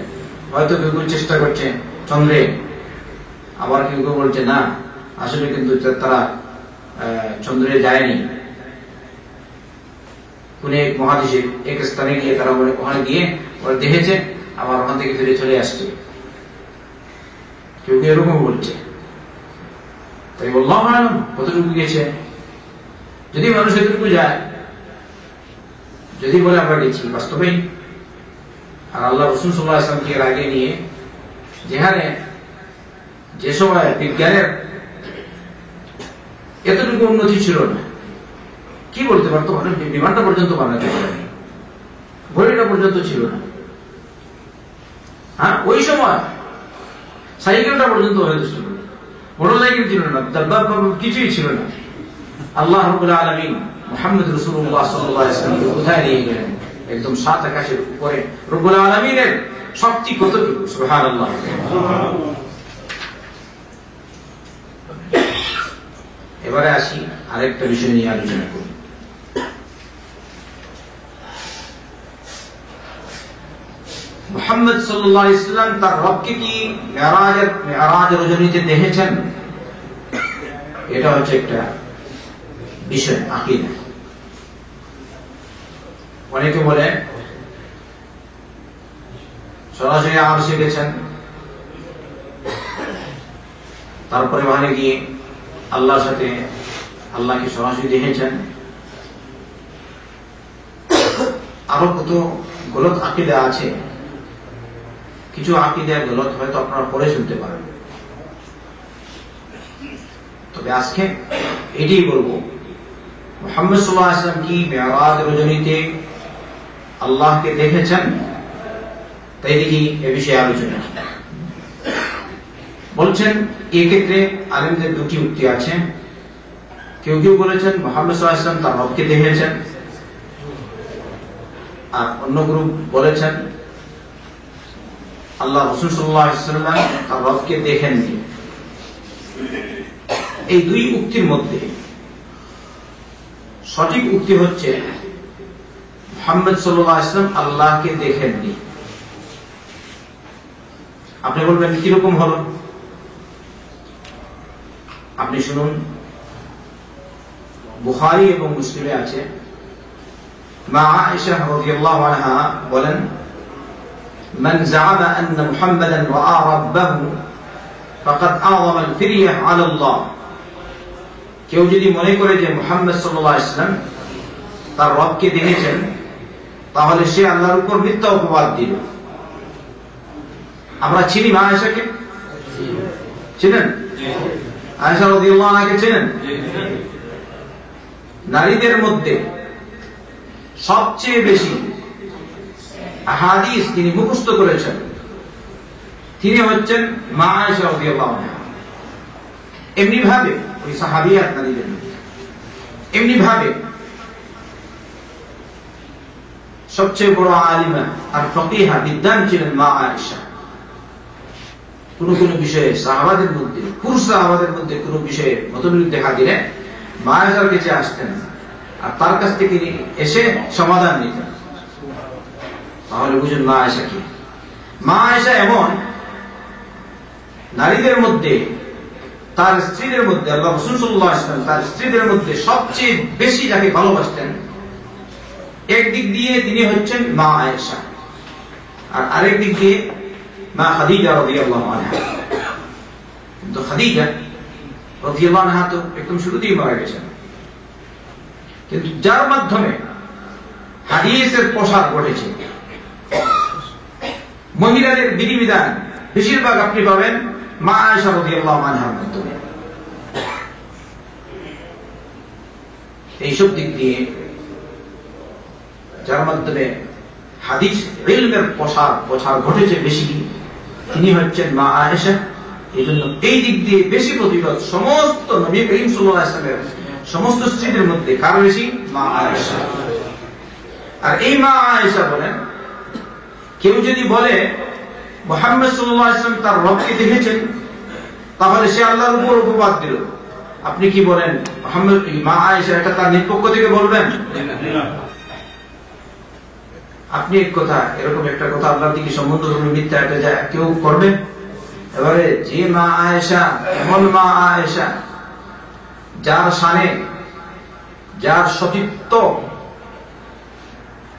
হয়তো কেউ চেষ্টা করছে চন্দ্রে, আবার কেউ কেউ বলছে না, আসলে কিন্তু তারা চন্দ্রে যায়নি। কোন এক মহাদেশে এক স্থানে গিয়ে তারা ওখানে গিয়ে ওরা দেখেছে, আবার ওখান থেকে ফিরে চলে আসছে। কেউ কেউ এরকম বলছে। তাই বললাম কতটুকু গিয়েছে? যদি মানুষ এতটুকু যায়, যদি বলে আমরা গেছি, বাস্তবেই। আর আল্লাহ রাসূল সাল্লাল্লাহু আলাইহি ওয়াসাল্লামকে এর আগে নিয়ে, যেখানে যে সময় বিজ্ঞানের এতটুকু উন্নতি ছিল না, কি বলতে পারতো? বিমানটা পর্যন্ত বানাতে পারেনি, ঘড়িটা পর্যন্ত ছিল না। হ্যাঁ, ওই সময় সাইকেলটা পর্যন্ত হয়তো ছিল না, মোটরসাইকেল ছিল না, কিছুই ছিল না। আল্লাহ রাব্বুল আলামিন মুহাম্মদ রাসূলুল্লাহ সাল্লাল্লাহু আলাইহি ওয়াসাল্লামকে কোথায় নিয়ে গেলেন? একদম সাত আকাশের উপরে। রব্বুল আলামিনের শক্তি কতটুকু! সুবহানাল্লাহ। এবারে আসি আরেকটা বিষয় নিয়ে আলোচনা করি। মুহাম্মদ সাল্লাল্লাহু আলাইহি ওয়াসাল্লাম তার রবকে কি মেরাজ রজনীতে দেখেছেন? এটা হচ্ছে একটা বিষয়, আকীদা। অনেকে বলে সরাসরি আরশে গেছেন, তারপরে ওখানে গিয়ে আল্লাহর সাথে আল্লাহকে সরাসরি দেখেছেন। আরো কত গলত আকীদা আছে। কিছু আকীদা গলত হয়তো আপনারা পরে শুনতে পারেন, তবে আজকে এটাই বলবো, মুহাম্মদ সাল্লাল্লাহু আলাইহি ওয়াসাল্লাম কি মেরাজ রজনীতে আল্লাহকে দেখেছেন? তাই দেখি এ বিষয়ে আলোচনা। বলছেন এক্ষেত্রে আলেমদের দুটি উক্তি আছে। কেউ কেউ বলেছেন মুহাম্মদ সাল্লাল্লাহু আলাইহি ওয়াসাল্লাম তার রবকে দেখেছেন, আর অন্য গ্রুপ বলেছেন আল্লাহ রাসূল সাল্লাল্লাহু আলাইহি ওয়াসাল্লাম তার রবকে দেখেননি। এই দুই উক্তির মধ্যে সঠিক উক্তি হচ্ছে মুহাম্মদ সাল্লাল্লাহু আলাইহি ওয়াসাল্লাম আল্লাহকে দেখেননি। আপনি বলবেন কিরকম হলো? আপনি শুনুন, বুখারী এবং মুসলিমে আছে, মা আয়েশা রাদিয়াল্লাহু আনহা বলেন, মান যাআমা আন্না মুহাম্মাদান রাআ রাব্বাহু ফাকাদ আযামা আল-ফিরয়াহ আলা আল্লাহ। কেউ যদি মনে করে যে মুহাম্মদ সাল্লাল্লাহু আলাইহি ওয়াসাল্লাম তার রবকে দেখেছেন, তাহলে সে আল্লাহর উপর মিথ্যা অপবাদ দিল। আমরা চিনি মা আয়েশাকে, ছিলেন? আয়েশা রাদিয়াল্লাহু আনহাকে ছিলেন? নারীদের মধ্যে সবচেয়ে বেশি হাদিস তিনি মুখস্থ করেছেন তিনি হচ্ছেন মা আয়েশা রাদিয়াল্লাহু আনহা। এমনি ভাবে ওই সাহাবিয়াত নারীদের মধ্যে এমনি ভাবে সবচেয়ে বড় আলিমা আর ফকিহা বিদ্বান ছিলেন মা আয়েশা। কোন কোন বিষয়ে সাহাবাদের মধ্যে, পুরুষ সাহাবাদের মধ্যে কোন বিষয়ে মতবিরোধ দেখা দিলে মা আয়েশার কাছে আসতেন আর তার কাছ থেকে এসে সমাধান নিতেন। তাহলে বুঝুন মা আয়েশা কি। মা আয়েশা এমন নারীদের মধ্যে, তার স্ত্রীদের মধ্যে, আল্লাহ রাসূল সাল্লাল্লাহু আলাইহি ওয়াসাল্লাম তার স্ত্রীদের মধ্যে সবচেয়ে বেশি যাকে ভালোবাসতেন একদিক দিয়ে তিনি হচ্ছেন মা আয়েশা, আর আরেক দিক দিয়ে মা খাদিজা রাদিয়াল্লাহু আনহা। কিন্তু খাদিজা রাদিয়াল্লাহু আনহা তো একদম শুরুতেই মারা গেছেন, কিন্তু যার মাধ্যমে হাদিসের প্রসার ঘটেছে, মহিলাদের বিধিবিধান বেশিরভাগ আপনি পাবেন মা আয়েশা রাদিয়াল্লাহু আনহার মাধ্যমে। এইসব দিক দিয়ে যার মাধ্যমে হাদিস ইলমের প্রসার ঘটেছে বেশি, তিনি হচ্ছেন মা আয়েশা। এই জন্য এই দিক দিয়ে বেশি প্রতিশত সমস্ত নবী করিম সাল্লাল্লাহু আলাইহি ওয়াসাল্লামের সমস্ত স্ত্রীদের মধ্যে কার বেশি? মা আয়েশা। আর এই মা আয়েশা বলেন, কেউ যদি বলে মুহাম্মদ সাল্লাল্লাহু আলাইহি ওয়াসাল্লাম তার রবকে দেখেছেন, তাহলে সে আল্লাহর উপর অপবাদ দিল। আপনি কি বলেন মুহাম্মদ মা আয়েশা এটা তার নিপক্ষ থেকে বলবেন? আপনি এক কথা, এরকম একটা কথা আল্লাহর দিকে সম্বন্ধ করবে, মিথ্যা এটা যায় কেউ করবে? এবারে যে মা আয়েশা, এমন মা আয়েশা যার শানে, যার সতীত্ব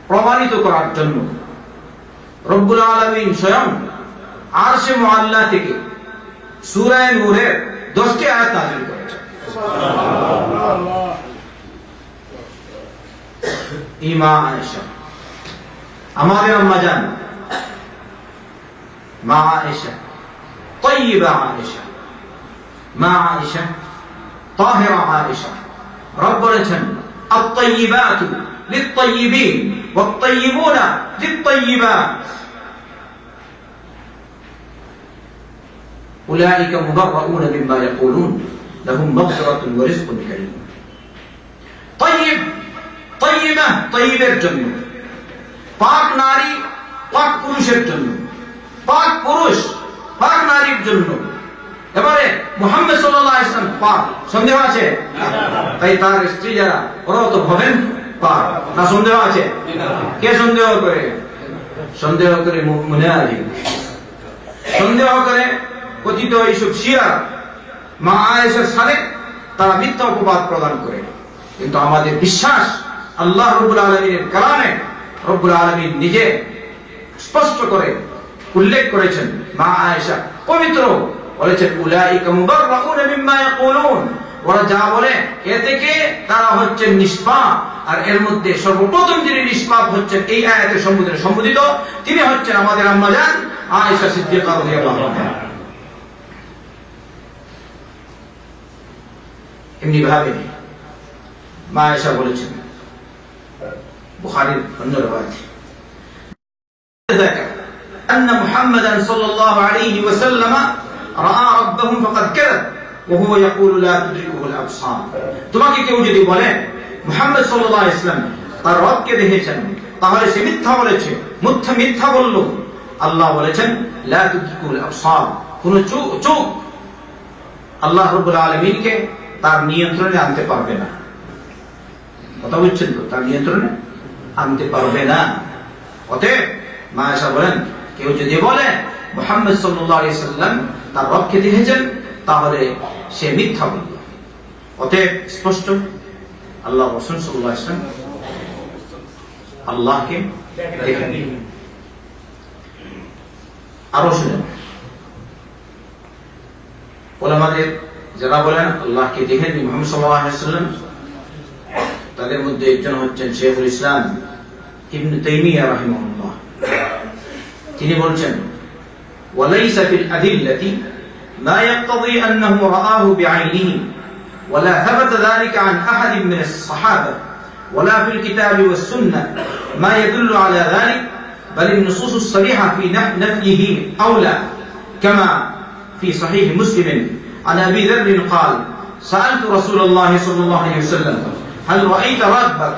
প্রমাণিত করার জন্য রব্বুল আলামিন স্বয়ং আরশে মুআল্লা থেকে সূরা নূরের 10টি আয়াত নাযিল করেছেন। সুবহানাল্লাহ। এই মা আয়েশা আমাদের আম্মা জান মা আয়েশা, তাইয়্যিবা আয়েশা, মা আয়েশা, তাহিরা আয়েশা। রব বলেছেন আত-তাইয়্যিবাতু লিত-তাইয়্যিবিন ওয়াত-তাইয়্যিবুনা লিত-তাইয়্যিবাত উলাইকা মুবাররাউনা মিম্মা ইয়াকুলুন লাহুম মাগফিরাতুন ওয়া রিজকুন কারীম। তাইয়্যিব, তাইয়্যিবা তাইয়্যিবের জন্য, পাক নারী পাক পুরুষের জন্য, পাক পুরুষ পাক নারীর জন্য। এবারে মুহাম্মদ সাল্লাল্লাহু আলাইহি ওয়াসাল্লাম পাক, সন্দেহ আছে? তাই তার স্ত্রী যারা ওরাও তো হবেন পাক, না সন্দেহ আছে? কে সন্দেহ করে? সন্দেহ করে মুনাফিক, সন্দেহ করে কথিত এইসব শিয়া মা আয়েশার সাথে তারা মিথ্যা অপবাদ প্রদান করে। কিন্তু আমাদের বিশ্বাস আল্লাহ রাব্বুল আলামিনের কালামে রব্বুল আলামিন নিজে স্পষ্ট করে উল্লেখ করেছেন মা আয়েশা পবিত্র, বলেছেন উলাইকা মুবাররাউনা মিম্মা ইয়াকুলুন, ওরা যা বলে এ থেকে তারা হচ্ছেন নিষ্পাপ। আর এর মধ্যে সর্বপ্রথম যিনি নিষ্পাপ হচ্ছেন এই আয়াতের সম্বোধিত, তিনি হচ্ছেন আমাদের আম্মা জান আয়েশা সিদ্দিকা রাদিয়াল্লাহু আনহা। এমনি ভাবে মা আয়েশা বলেছেন বুখারীর অন্য রওয়ায়াতে أن محمدا صلى الله عليه وسلم رأى ربه فقد كذب وهو يقول لا تدركه الأبصار। তোমাকে কেউ যদি বলে মুহাম্মদ সাল্লাল্লাহু আলাইহি ওয়াসাল্লাম তার রবকে দেখেছেন, তাহলে সে মিথ্যা বলেছে, মিথ্যা বলল। আল্লাহ বলেছেন লা তুদরিকুল আবসার, কোন চোখ আল্লাহ রাব্বুল আলামিনকে তার নিয়ন্ত্রণে আনতে পারবে না। কথা বুঝছেন তো? তার নিয়ন্ত্রণে আনতে পারবে না। অতএব মা আয়েশা বলেন, কেউ যদি বলে মুহাম্মদ সাল্লাল্লাহু আলাইহি ওয়াসাল্লাম তার রবকে দেখেছেন, তাহলে সে মিথ্যা বলল। অতএব স্পষ্ট আল্লাহ রাসূল সাল্লাল্লাহু আলাইহি ওয়াসাল্লাম আল্লাহকে দেখেন। আরো শুনেন, উলামাদের যারা বলেন আল্লাহকে দেখেননি মুহাম্মদ সাল্লাল্লাহু আলাইহি ওয়াসাল্লাম, তাদের মধ্যে একজন হচ্ছেন শেখুল ইসলাম ইবনে তাইমিয়া রাহিমাহুল্লাহ। তিনি বলছেন ওয়ালাইসা ফিল আদিল্লাতি ما يقتضي أنه رآه بعينه ولا ثبت ذلك عن أحد من الصحابة ولا في الكتاب والسنة ما يدل على ذلك بل النصوص الصريحة في نفيه أولى كما في صحيح مسلم عن أبي ذر قال سألت رسول الله صلى الله عليه وسلم هل رأيت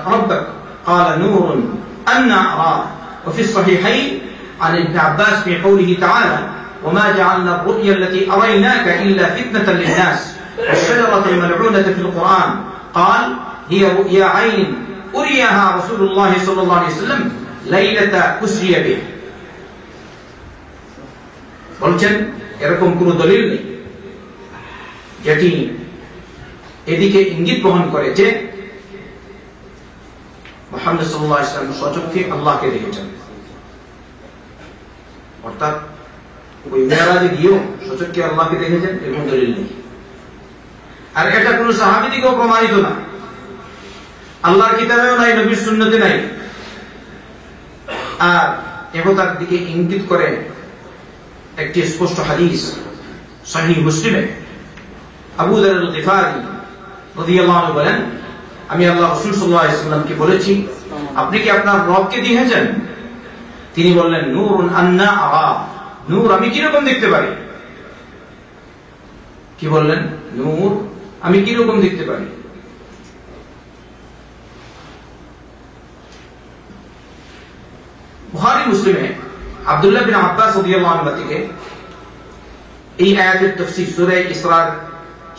ربك قال نور أنا أراه وفي الصحيحين عن ابن عباس في قوله تعالى وما جعلنا الرؤيا التي أريناك إلا فتنة للناس والشجرة الملعونة في القرآن قال هي رؤيا عين أريها رسول الله صلى الله عليه وسلم ليلة أسري به বলছেন এরকম কোন দলিল নেই যেটি এদিকে ইঙ্গিত বহন করে যে মুহাম্মদ সাল্লাল্লাহু আলাইহি ওয়াসাল্লাম স্বচক্ষে আল্লাহকে দেখেছেন অর্থাৎ ওই মেরাজে গিয়েও স্বচক্ষে আল্লাহকে দেখেছেন এরকম দলিল নেই আর এটা কোন সাহাবী থেকেও প্রমাণিত না আল্লাহর কিতাবেও নাই নবীর সুন্নতে নাই আর একতার দিকে ইঙ্গিত করে একটি স্পষ্ট হাদিস সহিহ মুসলিমে আবু যর আল-গিফারি রাদিয়াল্লাহু আনহু বলেন আমি আল্লাহ রাসূল সাল্লাল্লাহু আলাইহি ওয়াসাল্লামকে বলেছি আপনি কি আপনার রবকে দেখেছেন তিনি বললেন নূরুন আন্না আরা নূর আমি কি রকম দেখতে পারি কি বললেন নূর আমি কি রকম দেখতে পারি বুখারী মুসলিমে আব্দুল্লাহ বিন আব্বাস রাদিয়াল্লাহু আনহু থেকে এই আয়াতের তাফসীর সূরা ইসরার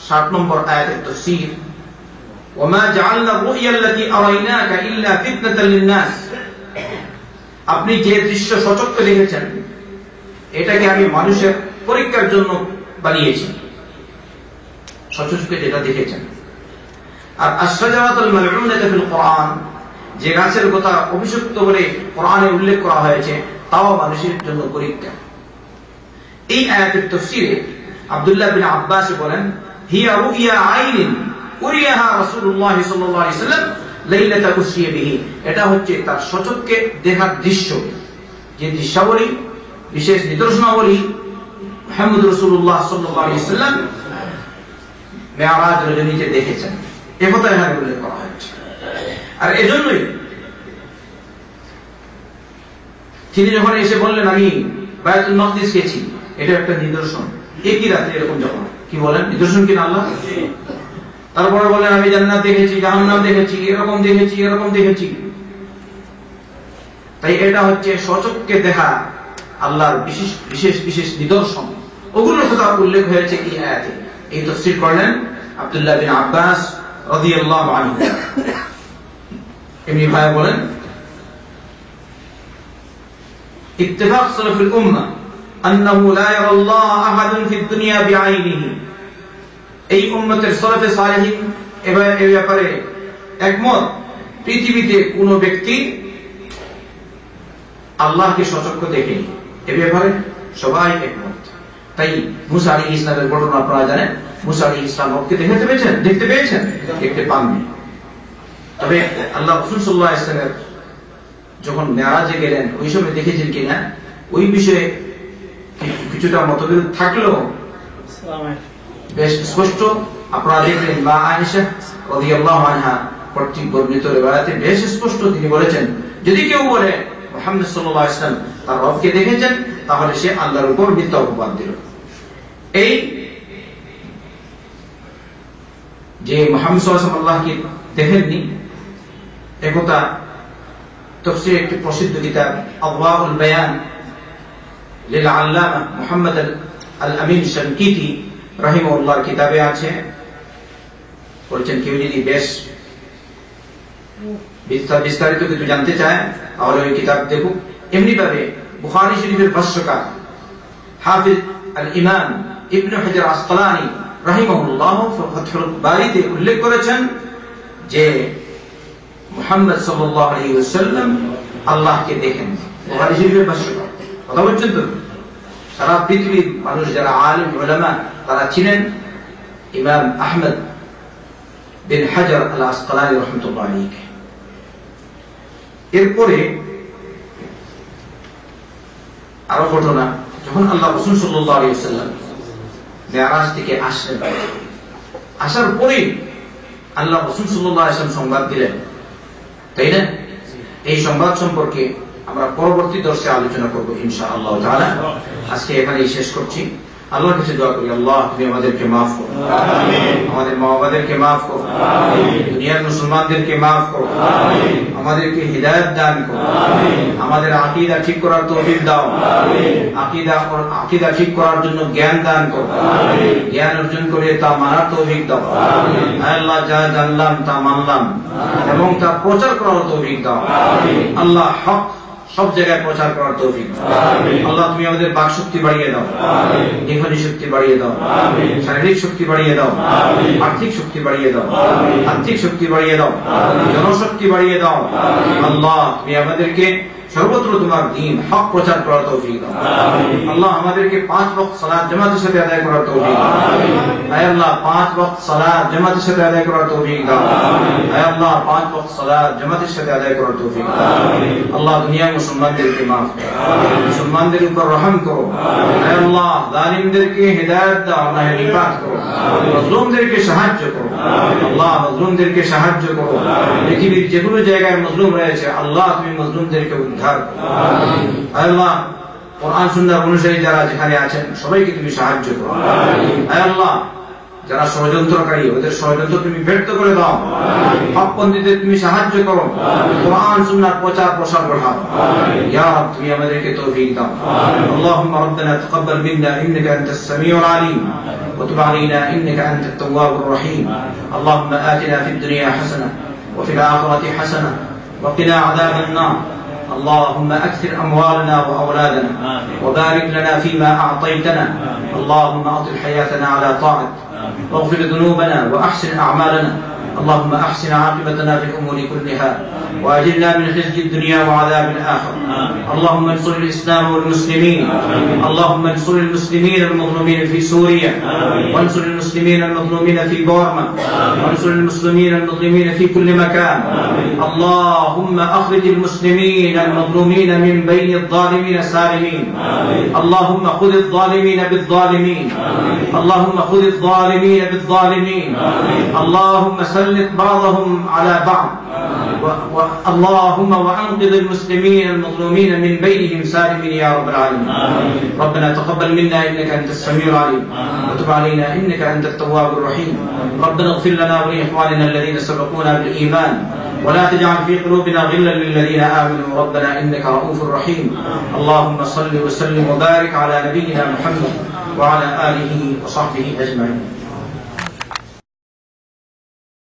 7 নম্বর আয়াতের তাফসীর ওমা জাআলনা রুইয়া আল্লাতী আরাইনাকা ইল্লা ফিতনাতাল লিন-নাস আপনি যে দৃশ্য সচক্ষে দেখেছেন এটাকে আমি মানুষের পরীক্ষার জন্য বানিয়েছি সচক্ষে যেটা দেখেছেন আর আশ-শাজারাতুল মালউনাতু ফিল কুরআন যে গাছের কথা অভিশপ্ত বলে কোরআনে উল্লেখ করা হয়েছে তাও মানুষের জন্য পরীক্ষা এই আয়াতের তাফসীরে আব্দুল্লাহ বিন আব্বাস বলেন হিয়া রুইয়া আইনিন উরিয়াহা রাসূলুল্লাহ সাল্লাল্লাহু আলাইহি ওয়াসাল্লাম লাইলাতা উসরিয়া বিহি এটা হচ্ছে তার সচক্ষে দেখার দৃশ্য যে দৃশ্যাবলী বিশেষ নিদর্শনাবলী মুহাম্মদ রাসূলুল্লাহ সাল্লাল্লাহু আলাইহি ওয়াসাল্লাম মেরাজ রজনীতে দেখেছেন এই কথা এখানে উল্লেখ করা হয়েছে আর এজন্যই তিনি যখন এসে বললেন আমি বায়তুল মাকদিস গেছি এটা একটা নিদর্শন একই রাতে এরকম যখন কি বলেন নিদর্শন কিনা আল্লাহ তারপরে বলেন আমি জান্নাত দেখেছি জাহান্নাম দেখেছি এরকম দেখেছি এরকম দেখেছি তাই এটা হচ্ছে সচক্ষে দেখা আল্লাহর বিশেষ বিশেষ বিশেষ নিদর্শন ওগুলোর কথা উল্লেখ হয়েছে এই আয়াতে এই তাফসীর করলেন আব্দুল্লাহ বিন আব্বাস রাদিয়াল্লাহু আনহু এমনি ভাই বলেন ইত্তেফাক সালাফুল উম্মাহ আন্নাহু লা ইয়ারা আল্লাহ আহাদুন ফিদ দুনিয়া বিআইনিহি এই উম্মতের সালাফে সালেহিন এই ব্যাপারে একমত পৃথিবীতে কোনো ব্যক্তি আল্লাহকে সচক্ষে দেখেনি এই ব্যাপারে সবাই একমত তাই মুসা আলাইহিস ইসলামের ঘটনা আপনারা জানেন মুসা আলাইহিস ইসলাম রবকে দেখতে পেয়েছেন দেখতে পাননি তবে আল্লাহ রাসূল সাল্লাল্লাহু আলাইহি ওয়াসাল্লাম যখন মেরাজে গেলেন ওই সময় দেখেছেন কিনা ওই বিষয়ে কিছুটা মতবিরোধ থাকলেও বেশ স্পষ্ট আপনারা দেখলেন মা আয়েশা রাদিয়াল্লাহু আনহা কর্তৃক বর্ণিত রিওয়ায়াতে বেশ স্পষ্ট তিনি বলেছেন যদি কেউ বলে মুহাম্মদ সাল্লাল্লাহু আলাইহি ওয়াসাল্লাম তার রবকে দেখেছেন তাহলে সে আল্লাহর উপর মিথ্যা অপবাদ দিল এই যে মুহাম্মদ সাল্লাল্লাহু আলাইহি ওয়াসাল্লাম আল্লাহকে দেখেননি একথা তাফসীরে একটি প্রসিদ্ধ কিতাব আদওয়াউল বায়ান লিল আল্লামা মুহাম্মদ আল আমিন শানকিতি রাহিমাহুল্লাহর কিতাবে আছে বলছেন কেউ যদি বেশ বিস্তারিত কিছু জানতে চায় তাহলে ওই কিতাব দেখুক এমনি ভাবে বুখারী শরীফের ভাষ্যকার হাফিজ আল ইমাম ইবনে হাজার আসকালানী রাহিমাহুল্লাহ ফাতহুল বারীতে উল্লেখ করেছেন যে মুহাম্মদ সাল্লাল্লাহু আলাইহি ওয়াসাল্লাম আল্লাহকে দেখেন বুখারী শরীফের ভাষ্যকার কথা বলছেন তো সারা পৃথিবীর মানুষ যারা আলিম উলামা তারা ছিলেন ইমাম আহমদ বিন হাজার আল আসকালানী রাহমাতুল্লাহ আলাইহি এরপরে আরো ঘটনা যখন আল্লাহ রাসূল সাল্লাল্লাহু আলাইহি ওয়াসাল্লাম মেরাজ থেকে আসলেন। আসার পরেই আল্লাহ রাসূল সাল্লাল্লাহু আলাইহি ওয়াসাল্লাম সংবাদ দিলেন, তাই না? এই সংবাদ সম্পর্কে আমরা পরবর্তী দর্শে আলোচনা করব ইনশাআল্লাহ তাআলা। আজকে এখানেই শেষ করছি। আল্লাহর কাছে দোয়া করি, আল্লাহ তুমি আমাদেরকে মাফ করো, আমাদের মা বাবাদেরকে মাফ করো, দুনিয়ার মুসলমানদেরকে মাফ করো, আমাদেরকে হিদায়াত দান করো, আমাদের আকীদা ঠিক করার তৌফিক দাও, আকীদা ঠিক করার জন্য জ্ঞান দান করো, জ্ঞান অর্জন করে তা মানার তৌফিক দাও। আল্লাহ যা জানলাম তা মানলাম এবং তা প্রচার করার তৌফিক দাও। আল্লাহ হক সব জায়গায় প্রচার করার তৌফিক দাও। আল্লাহ তুমি আমাদের বাক শক্তি বাড়িয়ে দাও, নির্বাহী শক্তি বাড়িয়ে দাও, শারীরিক শক্তি বাড়িয়ে দাও, আর্থিক শক্তি বাড়িয়ে দাও, আর্থিক শক্তি বাড়িয়ে দাও, জনশক্তি বাড়িয়ে দাও। আল্লাহ তুমি আমাদেরকে সর্বত্র তোমার দ্বীন হক প্রচার করার তৌফিক দাও। আল্লাহ আমাদেরকে 5 ওয়াক্ত সালাত জামাতের সাথে আদায় করার তৌফিক দাও। হে আল্লাহ 5 ওয়াক্ত সালাত জামাতের সাথে আদায় করার তৌফিক দাও। হে আল্লাহ 5 ওয়াক্ত সালাত জামাতের সাথে আদায় করার তৌফিক দাও। আল্লাহ দুনিয়ার মুসলমানদেরকে মাফ করো, মুসলমানদের উপর রহম করো। হে আল্লাহ জালিমদেরকে হিদায়াত দাও, না হিফাজত করো, মাজলুমদেরকে সাহায্য করো। আল্লাহ মাজলুমদেরকে সাহায্য করো। পৃথিবীর যে কোনো জায়গায় মাজলুম রয়েছে, আল্লাহ তুমি মাজলুমদেরকে আল্লাহ কোরআন সুন্নাহ অনুযায়ী যারা যেখানে আছেন সবাইকে তুমি সাহায্য করো। আল্লাহ যারা ষড়যন্ত্রকারী ওদের ষড়যন্ত্র তুমি ব্যর্থ করে দাও, হকপন্থীদের তুমি সাহায্য করো, কোরআন সুন্নাহর প্রচার প্রসার ঘটাও। ইয়া রাব তুমি আমাদেরকে তৌফিক দাও। اللهم ربنا تقبل منا انك انت السميع العليم وتب علينا انك انت التواب الرحيم. اللهم آتنا في الدنيا حسنة وفي الآخرة حسنة وقنا عذاب النار. اللهم أكثر أموالنا وأولادنا وبارك لنا فيما أعطيتنا. اللهم أطل حياتنا على طاعتك واغفر ذنوبنا وأحسن أعمالنا. اللهم أحسن عاقبتنا في الأمور كلها وأجرنا من خزي الدنيا وعذاب الآخرة. اللهم انصر الإسلام والمسلمين. اللهم انصر المسلمين المظلومين في سوريا، وانصر المسلمين المظلومين في بورما، وانصر المسلمين المظلومين في كل مكان. اللهم أخرج المسلمين المظلومين من بين الظالمين سالمين. اللهم خذ الظالمين بالظالمين. اللهم خذ الظالمين بالظالمين. اللهم سلط بعضهم على بعض. اللهم وأنقذ المسلمين المظلومين من بينهم سالمين يا رب العالمين. ربنا تقبل منا إنك أنت السميع العليم وتب علينا إنك أنت التواب الرحيم. ربنا اغفر لنا ولإخواننا الذين سبقونا بالإيمان ولا تجعل في قلوبنا غلا للذين آمنوا ربنا إنك رؤوف رحيم. اللهم صل وسلم وبارك على نبينا محمد وعلى آله وصحبه أجمعين.